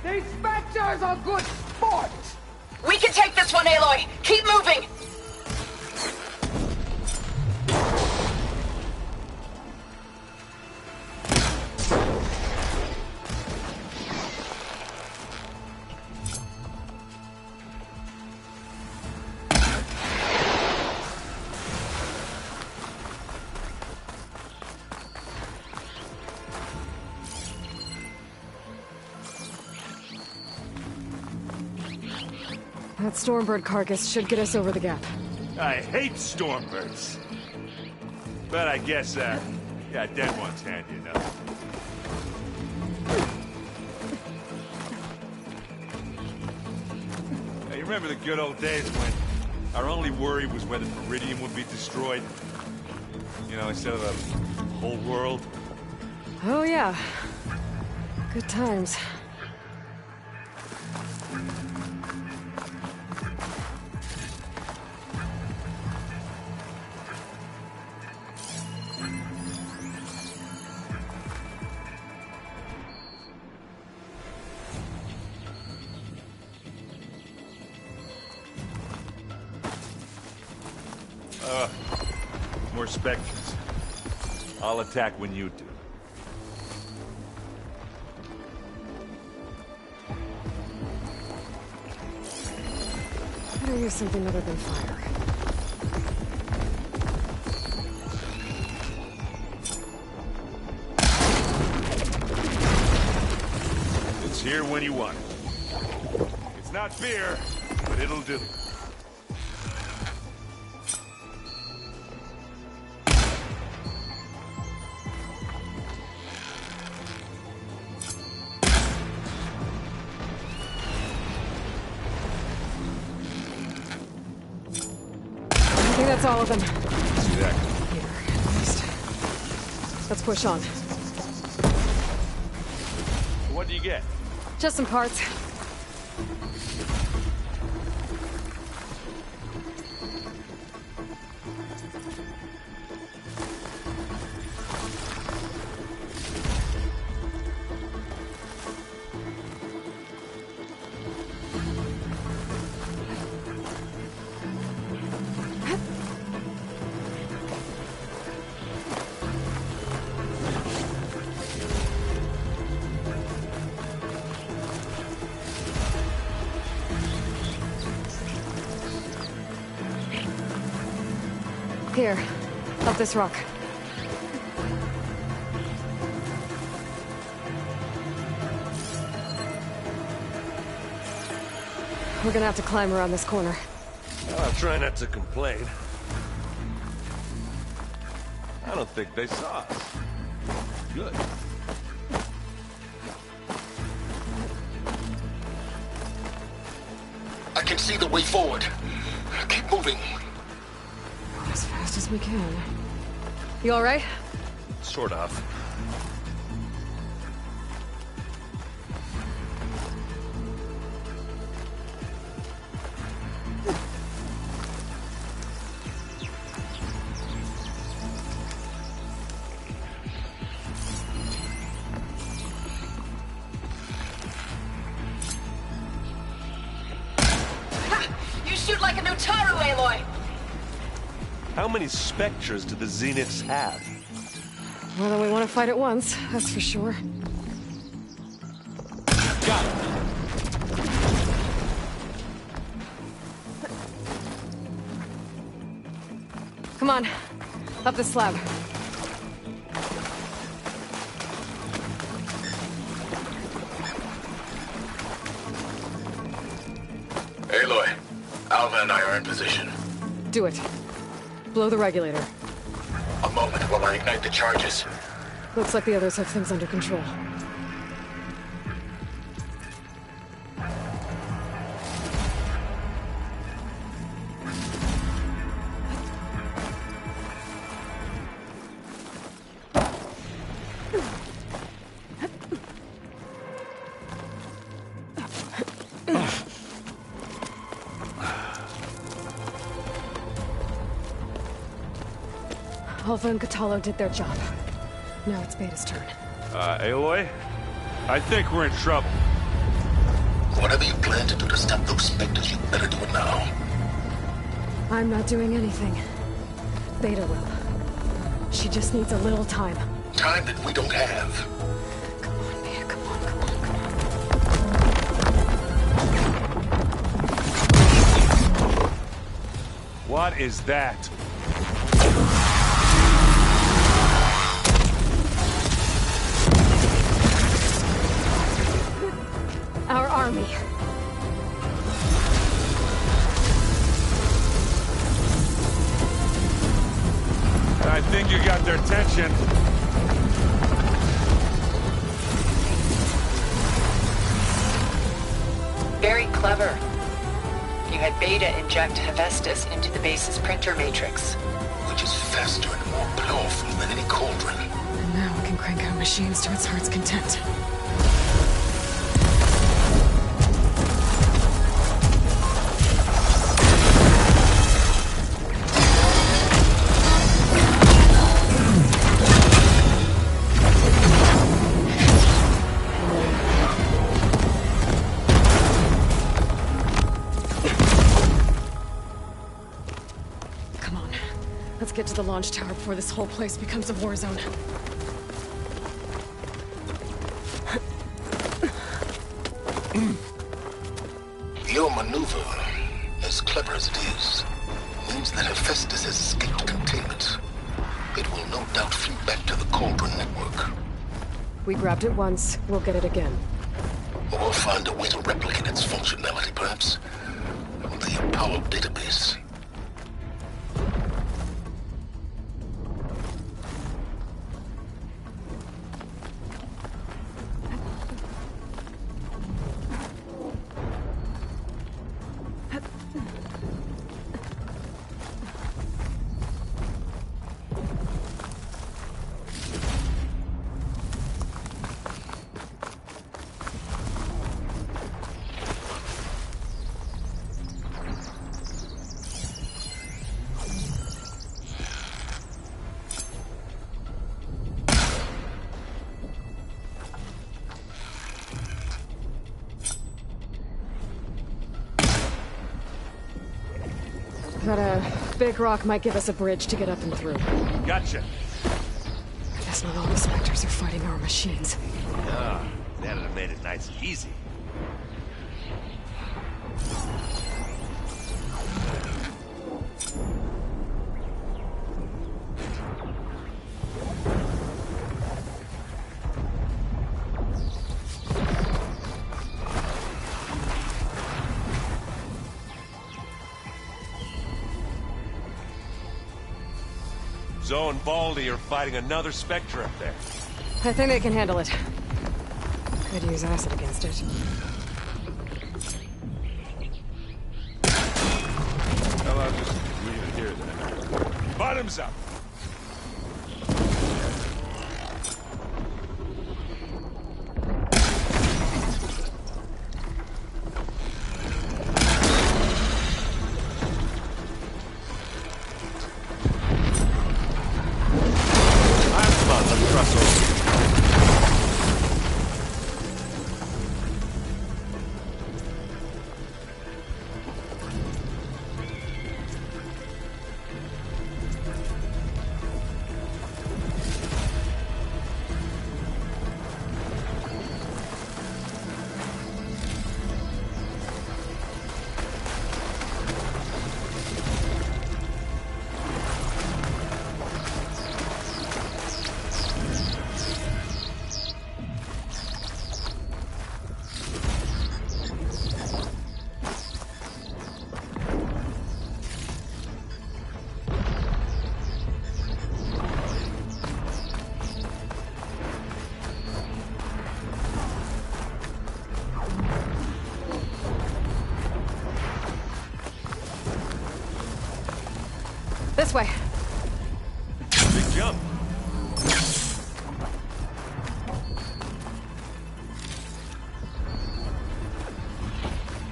These Spectres are good sport! We can take this one, Aloy! Keep moving! That Stormbird carcass should get us over the gap. I hate Stormbirds. But I guess, yeah, dead one's handy enough. Hey, you remember the good old days when our only worry was whether Meridian would be destroyed? You know, instead of the whole world? Oh yeah. Good times. More Spectres. I'll attack when you do. Better use something other than fire. It's here when you want it. It's not beer, but it'll do. I think that's all of them. Exactly. Here, at least. Let's push on. What do you get? Just some parts. Here, up this rock. We're gonna have to climb around this corner. I'll try not to complain. I don't think they saw us. Good. I can see the way forward. Keep moving. As fast as we can. You all right? Sort of. You shoot like a new Taru, Aloy! How many Spectres do the Zeniths have? More than we want to fight at once, that's for sure. Got it. Come on, up the slab. Aloy, Alva and I are in position. Do it. Blow the regulator. A moment while I ignite the charges. Looks like the others have things under control. Alpha and Catalo did their job. Now it's Beta's turn. Aloy? I think we're in trouble. Whatever you plan to do to stop those specters, you better do it now. I'm not doing anything. Beta will. She just needs a little time. Time that we don't have. Come on, Beta, come on. What is that? Our army. I think you got their attention. Very clever. You had Beta inject Hephaestus into the base's printer matrix. Which is faster and more powerful than any cauldron. And now we can crank out machines to its heart's content. Get to the launch tower before this whole place becomes a war zone. Your maneuver, as clever as it is, means that Hephaestus has escaped containment. It will no doubt flee back to the Cauldron network. We grabbed it once, we'll get it again. Or we'll find a way to replicate its functionality, perhaps. The Apollo database. That big rock might give us a bridge to get up and through. Gotcha. I guess not all the specters are fighting our machines. Ah, that'd have made it nice and easy. Zoe and Baldy are fighting another Spectre up there. I think they can handle it. Could use acid against it. Well, I'll just leave it here then. Bottoms up! This way. Big jump.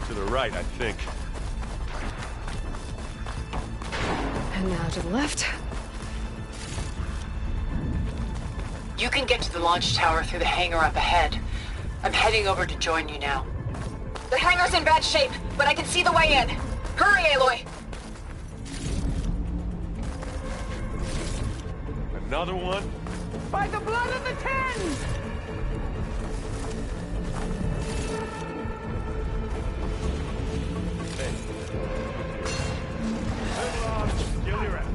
To the right, I think. And now to the left. You can get to the launch tower through the hangar up ahead. I'm heading over to join you now. The hangar's in bad shape, but I can see the way in. Hurry, Aloy! Another one? By the blood of the Ten! Kill your ass.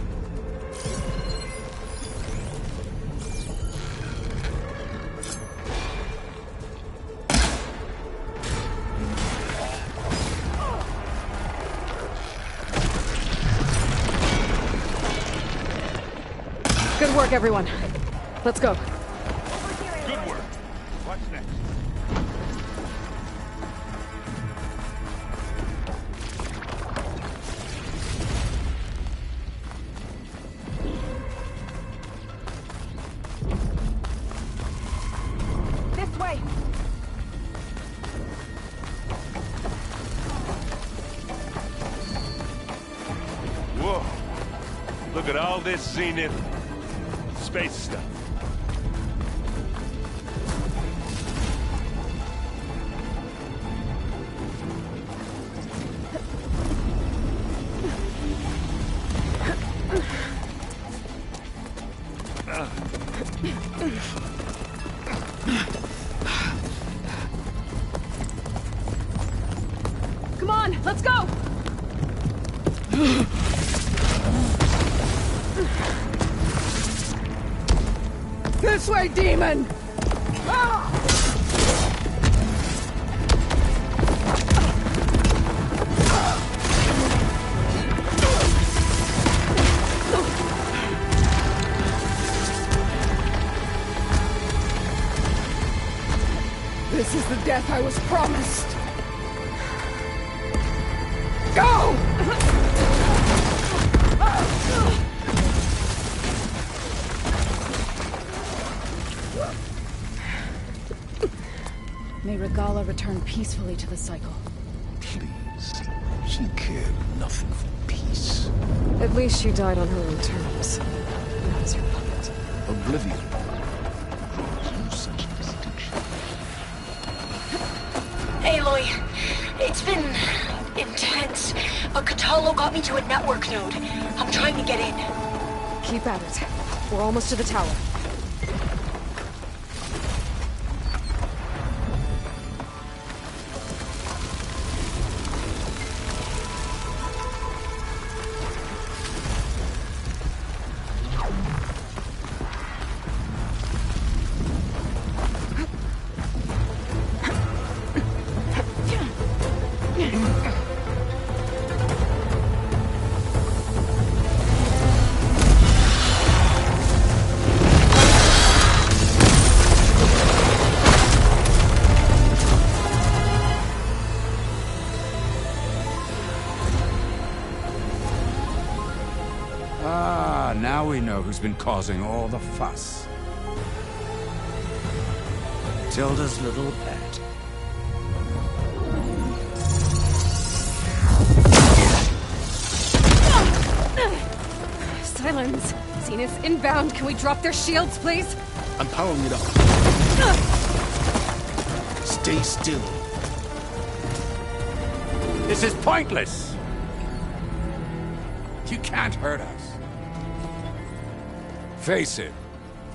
Good work, everyone. Let's go. Good work. What's next? This way! Whoa. Look at all this zenith space stuff. Come on, let's go! This way, demon! Ah! This is the death I was promised. Go! May Regala return peacefully to the cycle. Please. She cared nothing for peace. At least she died on her own terms. Not as your puppet. Oblivion draws no such distinction. Aloy, it's been intense. A Catalo got me to a network node. I'm trying to get in. Keep at it. We're almost to the tower. Now we know who's been causing all the fuss. Tilda's little pet. Silence! Zenith inbound. Can we drop their shields, please? I'm powering it up. Stay still. This is pointless! You can't hurt us. Face it,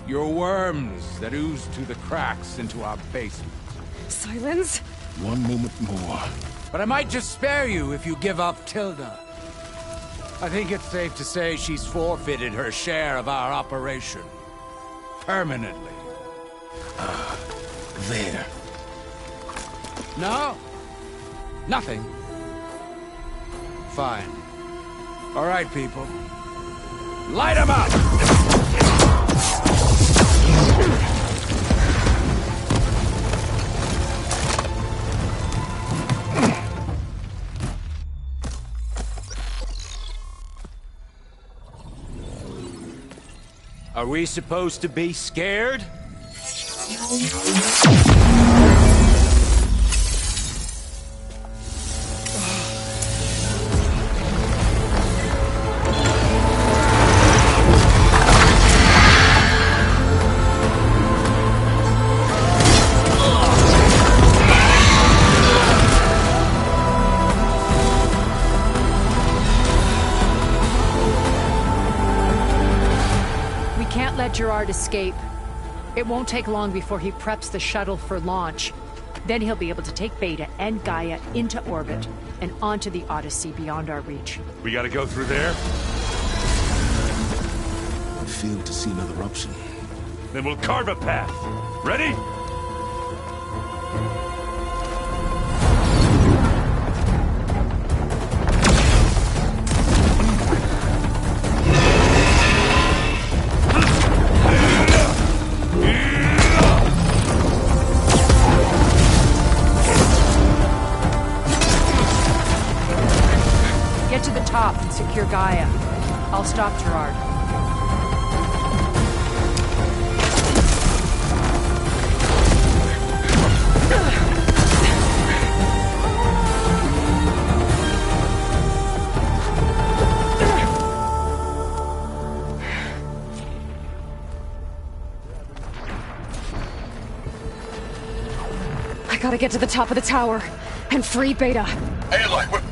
you're worms that ooze through the cracks into our basement. Silence? One moment more. But I might just spare you if you give up Tilda. I think it's safe to say she's forfeited her share of our operation. Permanently. There. No? Nothing. Fine. All right, people. Light 'em up! Are we supposed to be scared? Gerard escape. It won't take long before he preps the shuttle for launch. Then he'll be able to take Beta and Gaia into orbit and onto the Odyssey beyond our reach. We gotta go through there? I fail to see another option. Then we'll carve a path. Ready? Get to the top and secure Gaia. I'll stop Gerard. I gotta get to the top of the tower and free Beta. Aloy, we're...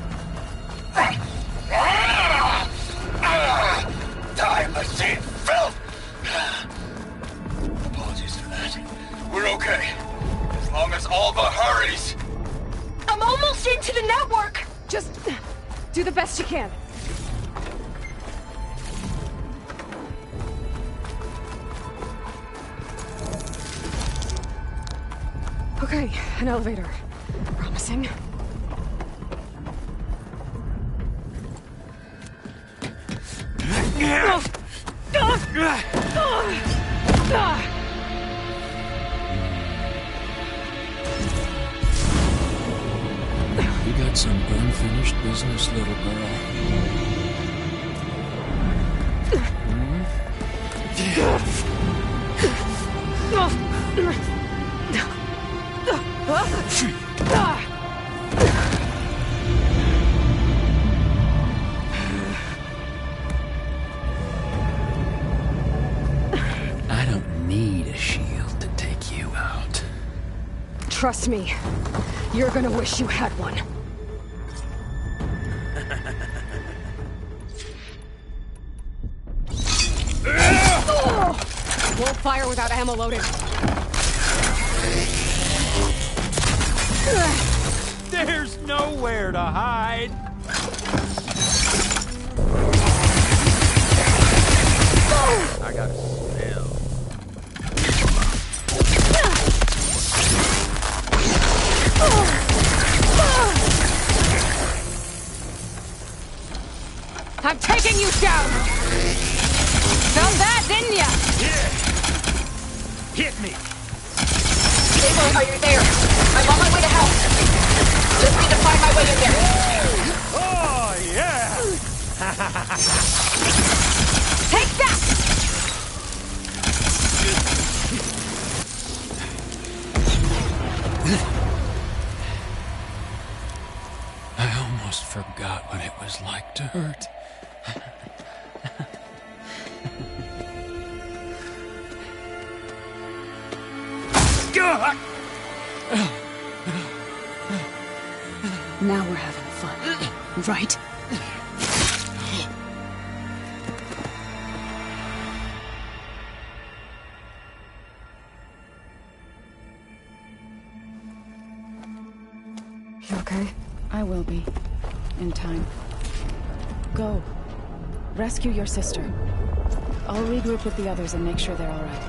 Time machine filth! Apologies for that. We're okay. As long as Alba hurries. I'm almost into the network! Just do the best you can. Okay, an elevator. Promising. You got some unfinished business, little girl. I don't need a shield to take you out. Trust me, you're gonna wish you had one. Won't fire without ammo loading. There's nowhere to hide. I got a smell. I'm taking you down! Found that, didn't ya? Yeah! Hit me! Aloy, are you there? I'm on my way to help. Just need to find my way in there. Oh, yeah! Take that! I almost forgot what it was like to hurt. Now we're having fun, right? You okay? I will be. In time. Go. Rescue your sister. I'll regroup with the others and make sure they're all right.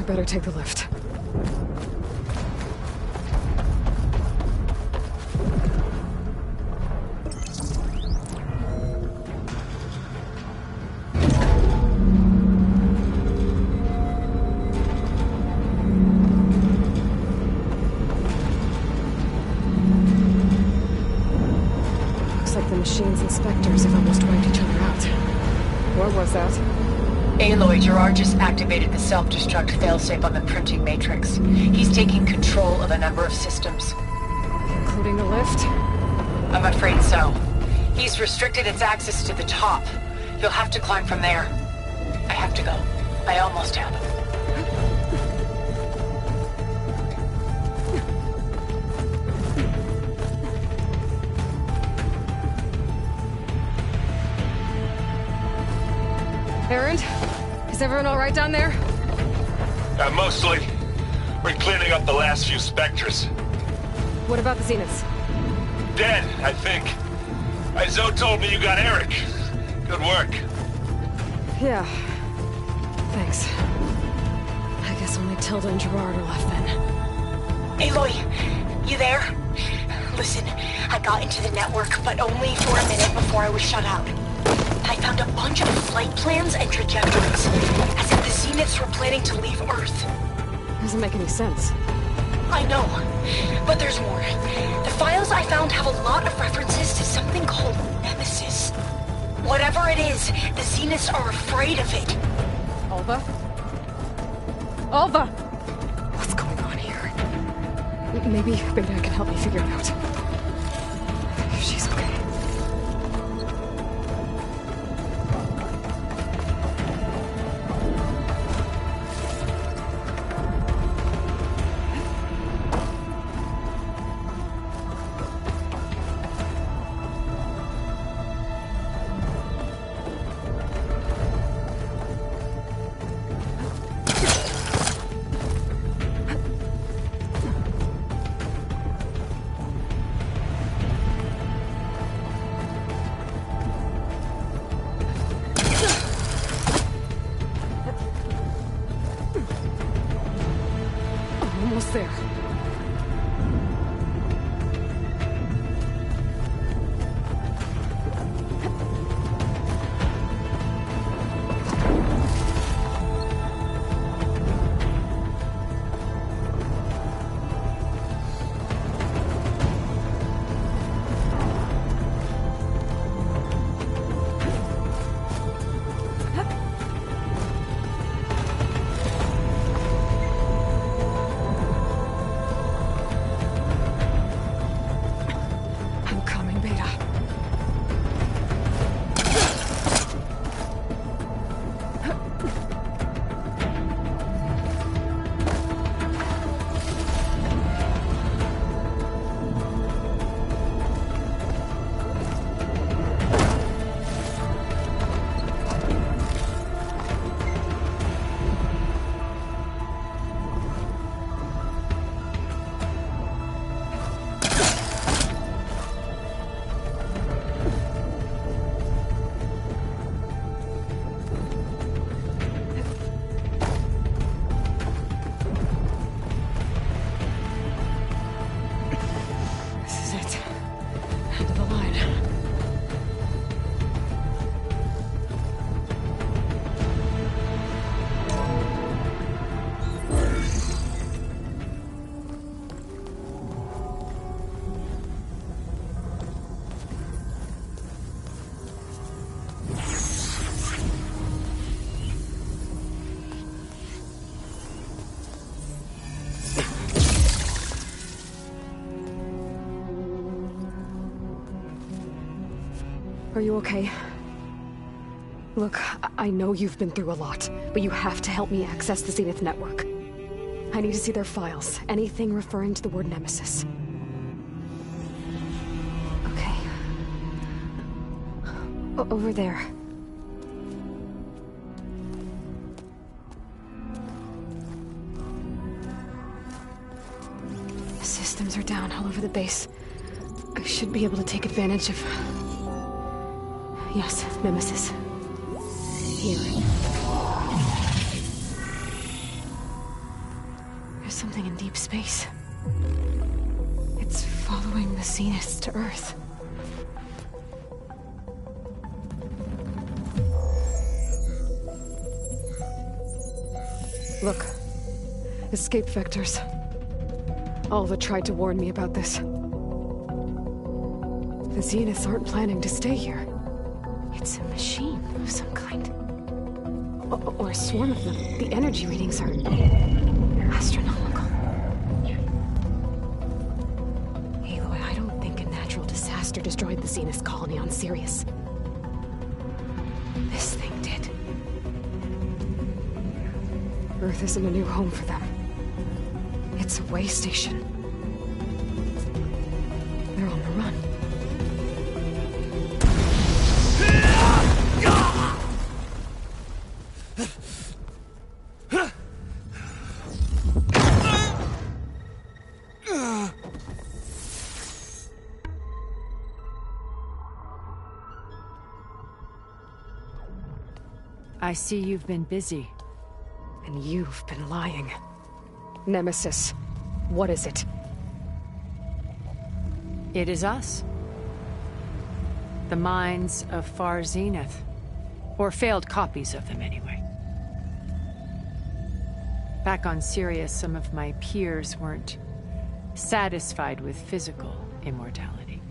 better take the lift. Looks like the machine's inspectors have almost wiped each other out. What was that? Aloy, Gerard just activated the self-destruct failsafe on the printing matrix. He's taking control of a number of systems. Including the lift? I'm afraid so. He's restricted its access to the top. You'll have to climb from there. I have to go. I almost have. Erend? Is everyone alright down there? Mostly. We're cleaning up the last few specters. What about the Zeniths? Dead, I think. Zoe told me you got Eric. Good work. Yeah. Thanks. I guess only Tilda and Gerard are left then. Aloy, you there? Listen, I got into the network, but only for a minute before I was shut out. I found a bunch of flight plans and trajectories, as if the Zeniths were planning to leave Earth. Doesn't make any sense. I know, but there's more. The files I found have a lot of references to something called Nemesis. Whatever it is, the Zeniths are afraid of it. Alva? Alva! What's going on here? Maybe Beta can help me figure it out. If she's okay. Almost there. Are you okay? Look, I know you've been through a lot, but you have to help me access the Zenith network. I need to see their files, anything referring to the word Nemesis. Okay. Over there. The systems are down all over the base. I should be able to take advantage of... Yes, Nemesis. Here. There's something in deep space. It's following the Zeniths to Earth. Look. Escape vectors. Alva tried to warn me about this. The Zeniths aren't planning to stay here. It's a machine of some kind. Or a swarm of them. The energy readings are astronomical. Aloy, I don't think a natural disaster destroyed the Zenith colony on Sirius. This thing did. Earth isn't a new home for them. It's a way station. They're on the run. I see you've been busy. And you've been lying. Nemesis, what is it? It is us. The minds of Far Zenith. Or failed copies of them, anyway. Back on Sirius, some of my peers weren't satisfied with physical immortality.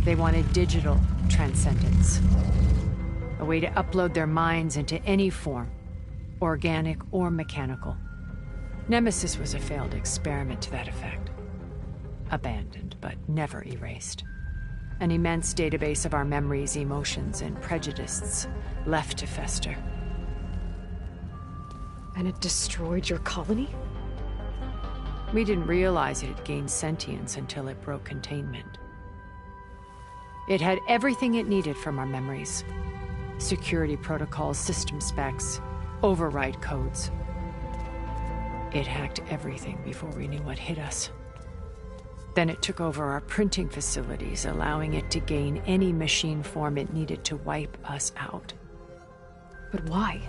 They wanted digital transcendence. A way to upload their minds into any form, organic or mechanical. Nemesis was a failed experiment to that effect. Abandoned, but never erased. An immense database of our memories, emotions, and prejudices left to fester. And it destroyed your colony? We didn't realize it had gained sentience until it broke containment. It had everything it needed from our memories. Security protocols, system specs, override codes. It hacked everything before we knew what hit us. Then it took over our printing facilities, allowing it to gain any machine form it needed to wipe us out. But why?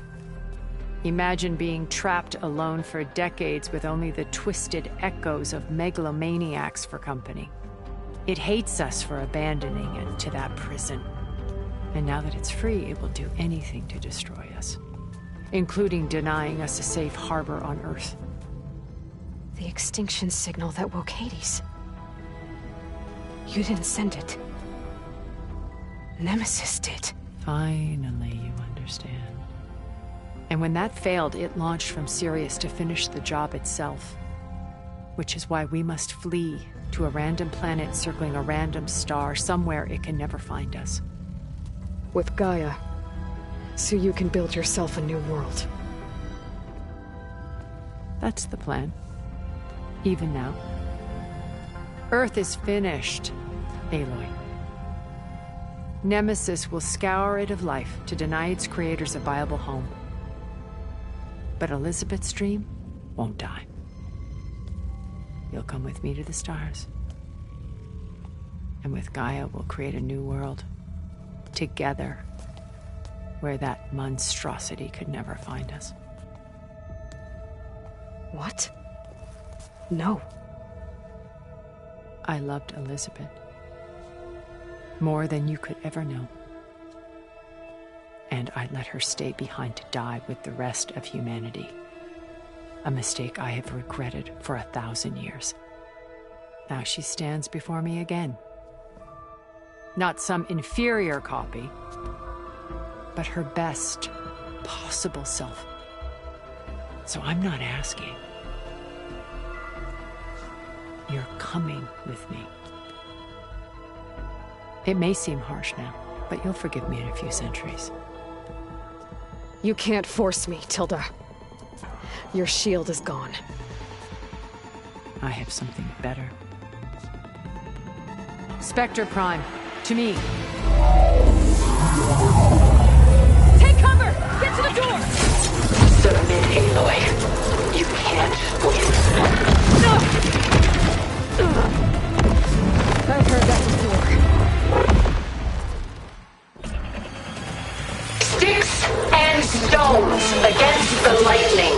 Imagine being trapped alone for decades with only the twisted echoes of megalomaniacs for company. It hates us for abandoning it to that prison. And now that it's free, it will do anything to destroy us, including denying us a safe harbor on Earth. The extinction signal that woke Hades. You didn't send it. Nemesis did. Finally, you understand. And when that failed, it launched from Sirius to finish the job itself. Which is why we must flee to a random planet circling a random star, somewhere it can never find us. With Gaia, so you can build yourself a new world. That's the plan. Even now. Earth is finished, Aloy. Nemesis will scour it of life to deny its creators a viable home. But Elizabeth's dream won't die. You'll come with me to the stars. And with Gaia, we'll create a new world. Together. Where that monstrosity could never find us. What? No. I loved Elizabeth. More than you could ever know. And I let her stay behind to die with the rest of humanity. A mistake I have regretted for 1,000 years. Now she stands before me again. Not some inferior copy, but her best possible self. So I'm not asking. You're coming with me. It may seem harsh now, but you'll forgive me in a few centuries. You can't force me, Tilda. Your shield is gone. I have something better. Spectre Prime, to me. Take cover! Get to the door! Submit, Aloy. You can't win. I've heard that before. Sticks and stones against the lightning.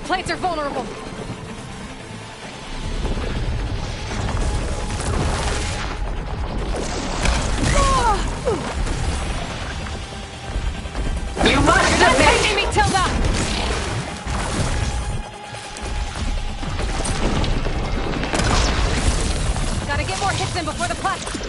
Shield plates are vulnerable. You must You're not submit! saving me, Tilda! Gotta get more hits in before the plasma.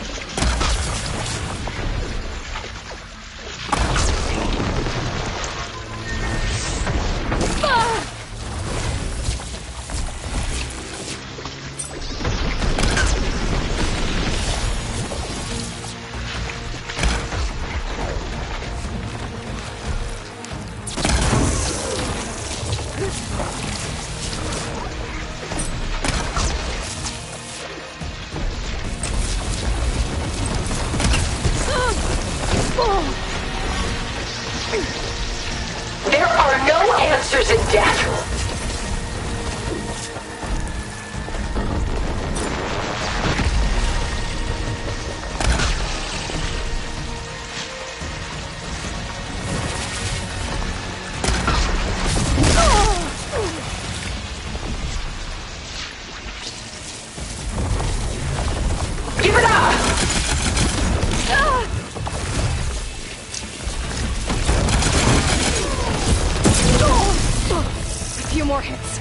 There are no answers in death. Give it up! A few more hits.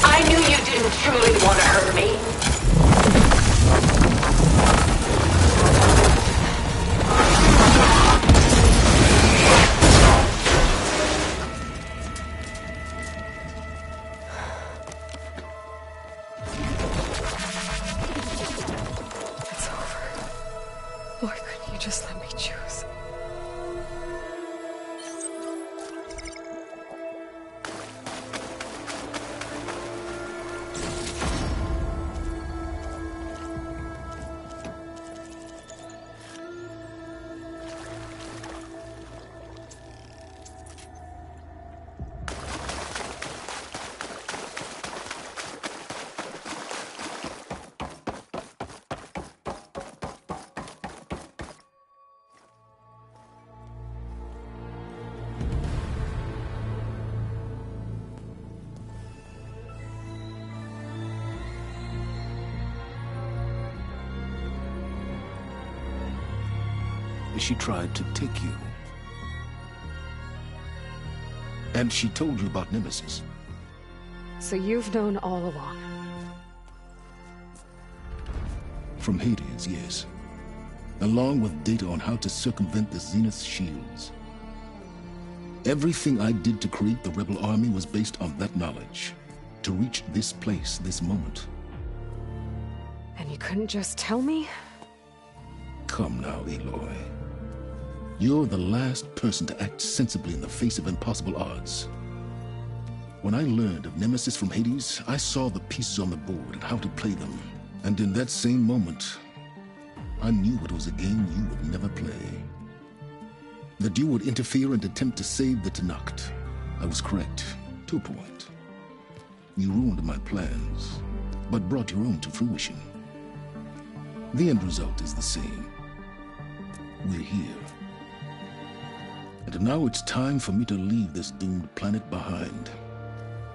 I knew you didn't truly want to hurt me. It's over. Why couldn't you just let me choose? She tried to take you. And she told you about Nemesis. So you've known all along. From Hades, yes. Along with data on how to circumvent the Zenith shields. Everything I did to create the rebel army was based on that knowledge. To reach this place, this moment. And you couldn't just tell me? Come now, Aloy. You're the last person to act sensibly in the face of impossible odds. When I learned of Nemesis from Hades, I saw the pieces on the board and how to play them. And in that same moment, I knew it was a game you would never play. That you would interfere and attempt to save the Tenakth. I was correct, to a point. You ruined my plans, but brought your own to fruition. The end result is the same. We're here. And now it's time for me to leave this doomed planet behind.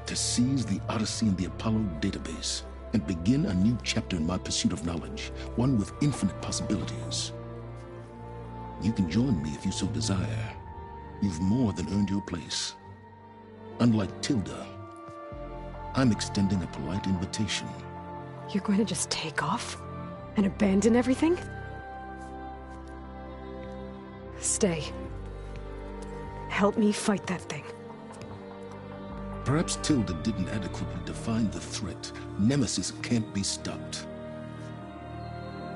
To seize the Odyssey and the Apollo database, and begin a new chapter in my pursuit of knowledge, one with infinite possibilities. You can join me if you so desire. You've more than earned your place. Unlike Tilda, I'm extending a polite invitation. You're going to just take off? And abandon everything? Stay. Help me fight that thing. Perhaps Tilda didn't adequately define the threat. Nemesis can't be stopped.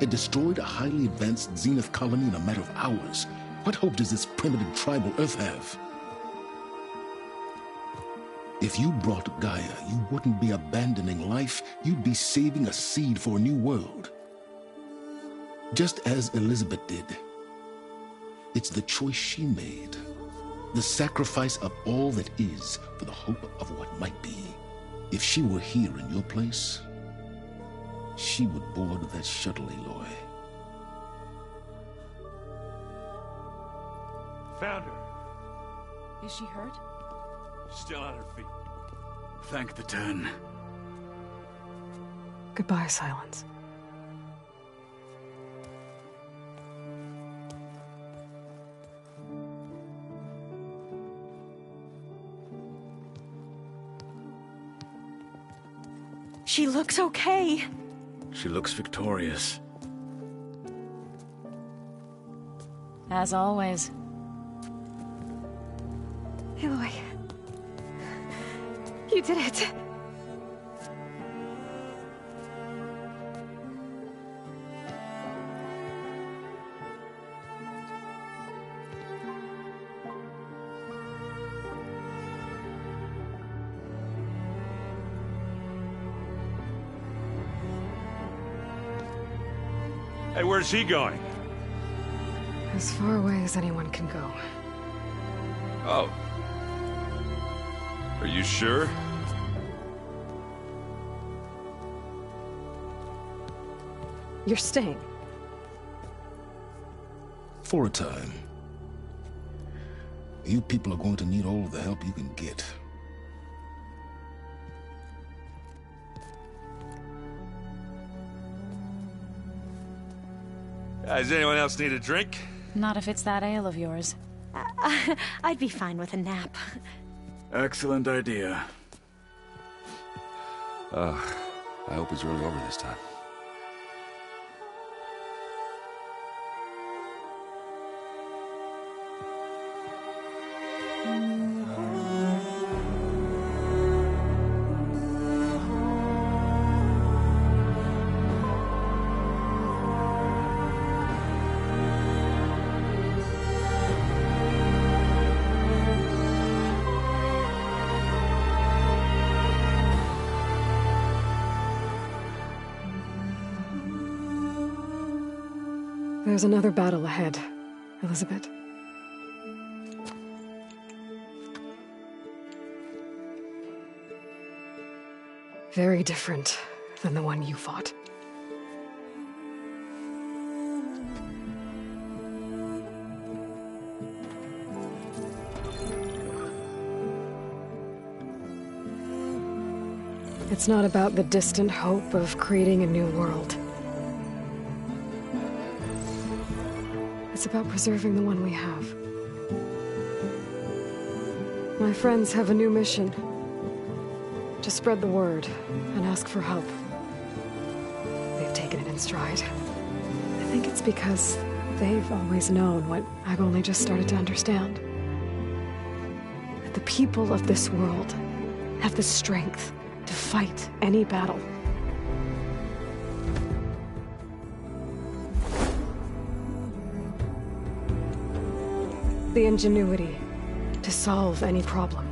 It destroyed a highly advanced Zenith colony in a matter of hours. What hope does this primitive tribal Earth have? If you brought Gaia, you wouldn't be abandoning life, you'd be saving a seed for a new world. Just as Elizabeth did. It's the choice she made. The sacrifice of all that is for the hope of what might be. If she were here in your place, she would board that shuttle, Aloy. Found her. Is she hurt? Still on her feet. Thank the 10. Goodbye, Silence. She looks okay. She looks victorious. As always. Aloy. You did it. Hey, where's he going? As far away as anyone can go. Oh. Are you sure? You're staying. For a time. You people are going to need all the help you can get. Does anyone else need a drink? Not if it's that ale of yours. I'd be fine with a nap. Excellent idea. I hope it's really over this time. There's another battle ahead, Elizabeth. Very different than the one you fought. It's not about the distant hope of creating a new world. It's about preserving the one we have. My friends have a new mission. To spread the word and ask for help. They've taken it in stride. I think it's because they've always known what I've only just started to understand. That the people of this world have the strength to fight any battle. The ingenuity to solve any problem.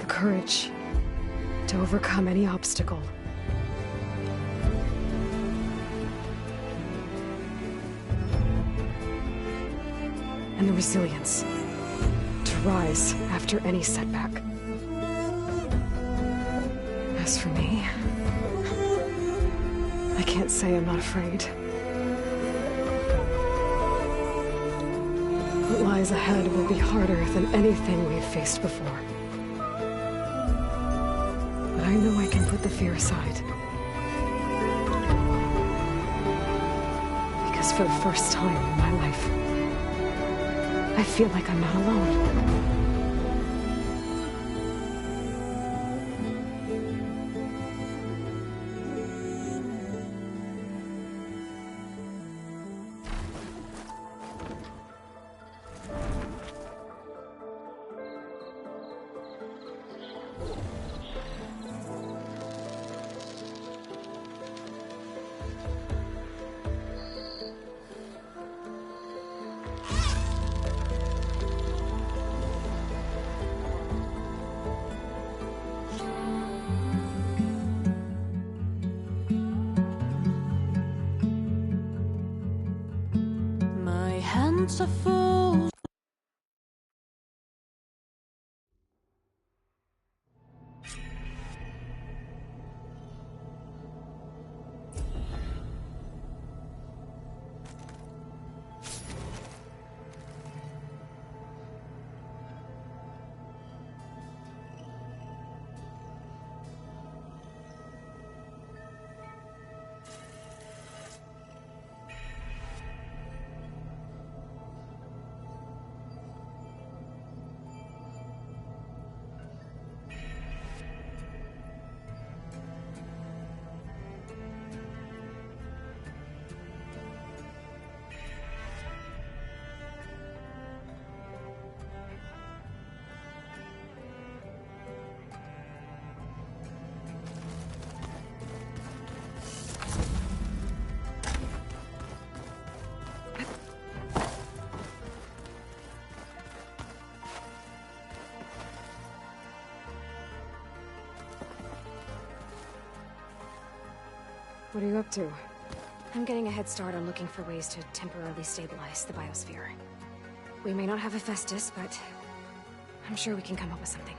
The courage to overcome any obstacle. And the resilience rise after any setback. As for me, I can't say I'm not afraid. What lies ahead will be harder than anything we've faced before. But I know I can put the fear aside. Because for the first time in my life, I feel like I'm not alone. Hands are full. What are you up to? I'm getting a head start on looking for ways to temporarily stabilize the biosphere. We may not have Hephaestus, but I'm sure we can come up with something.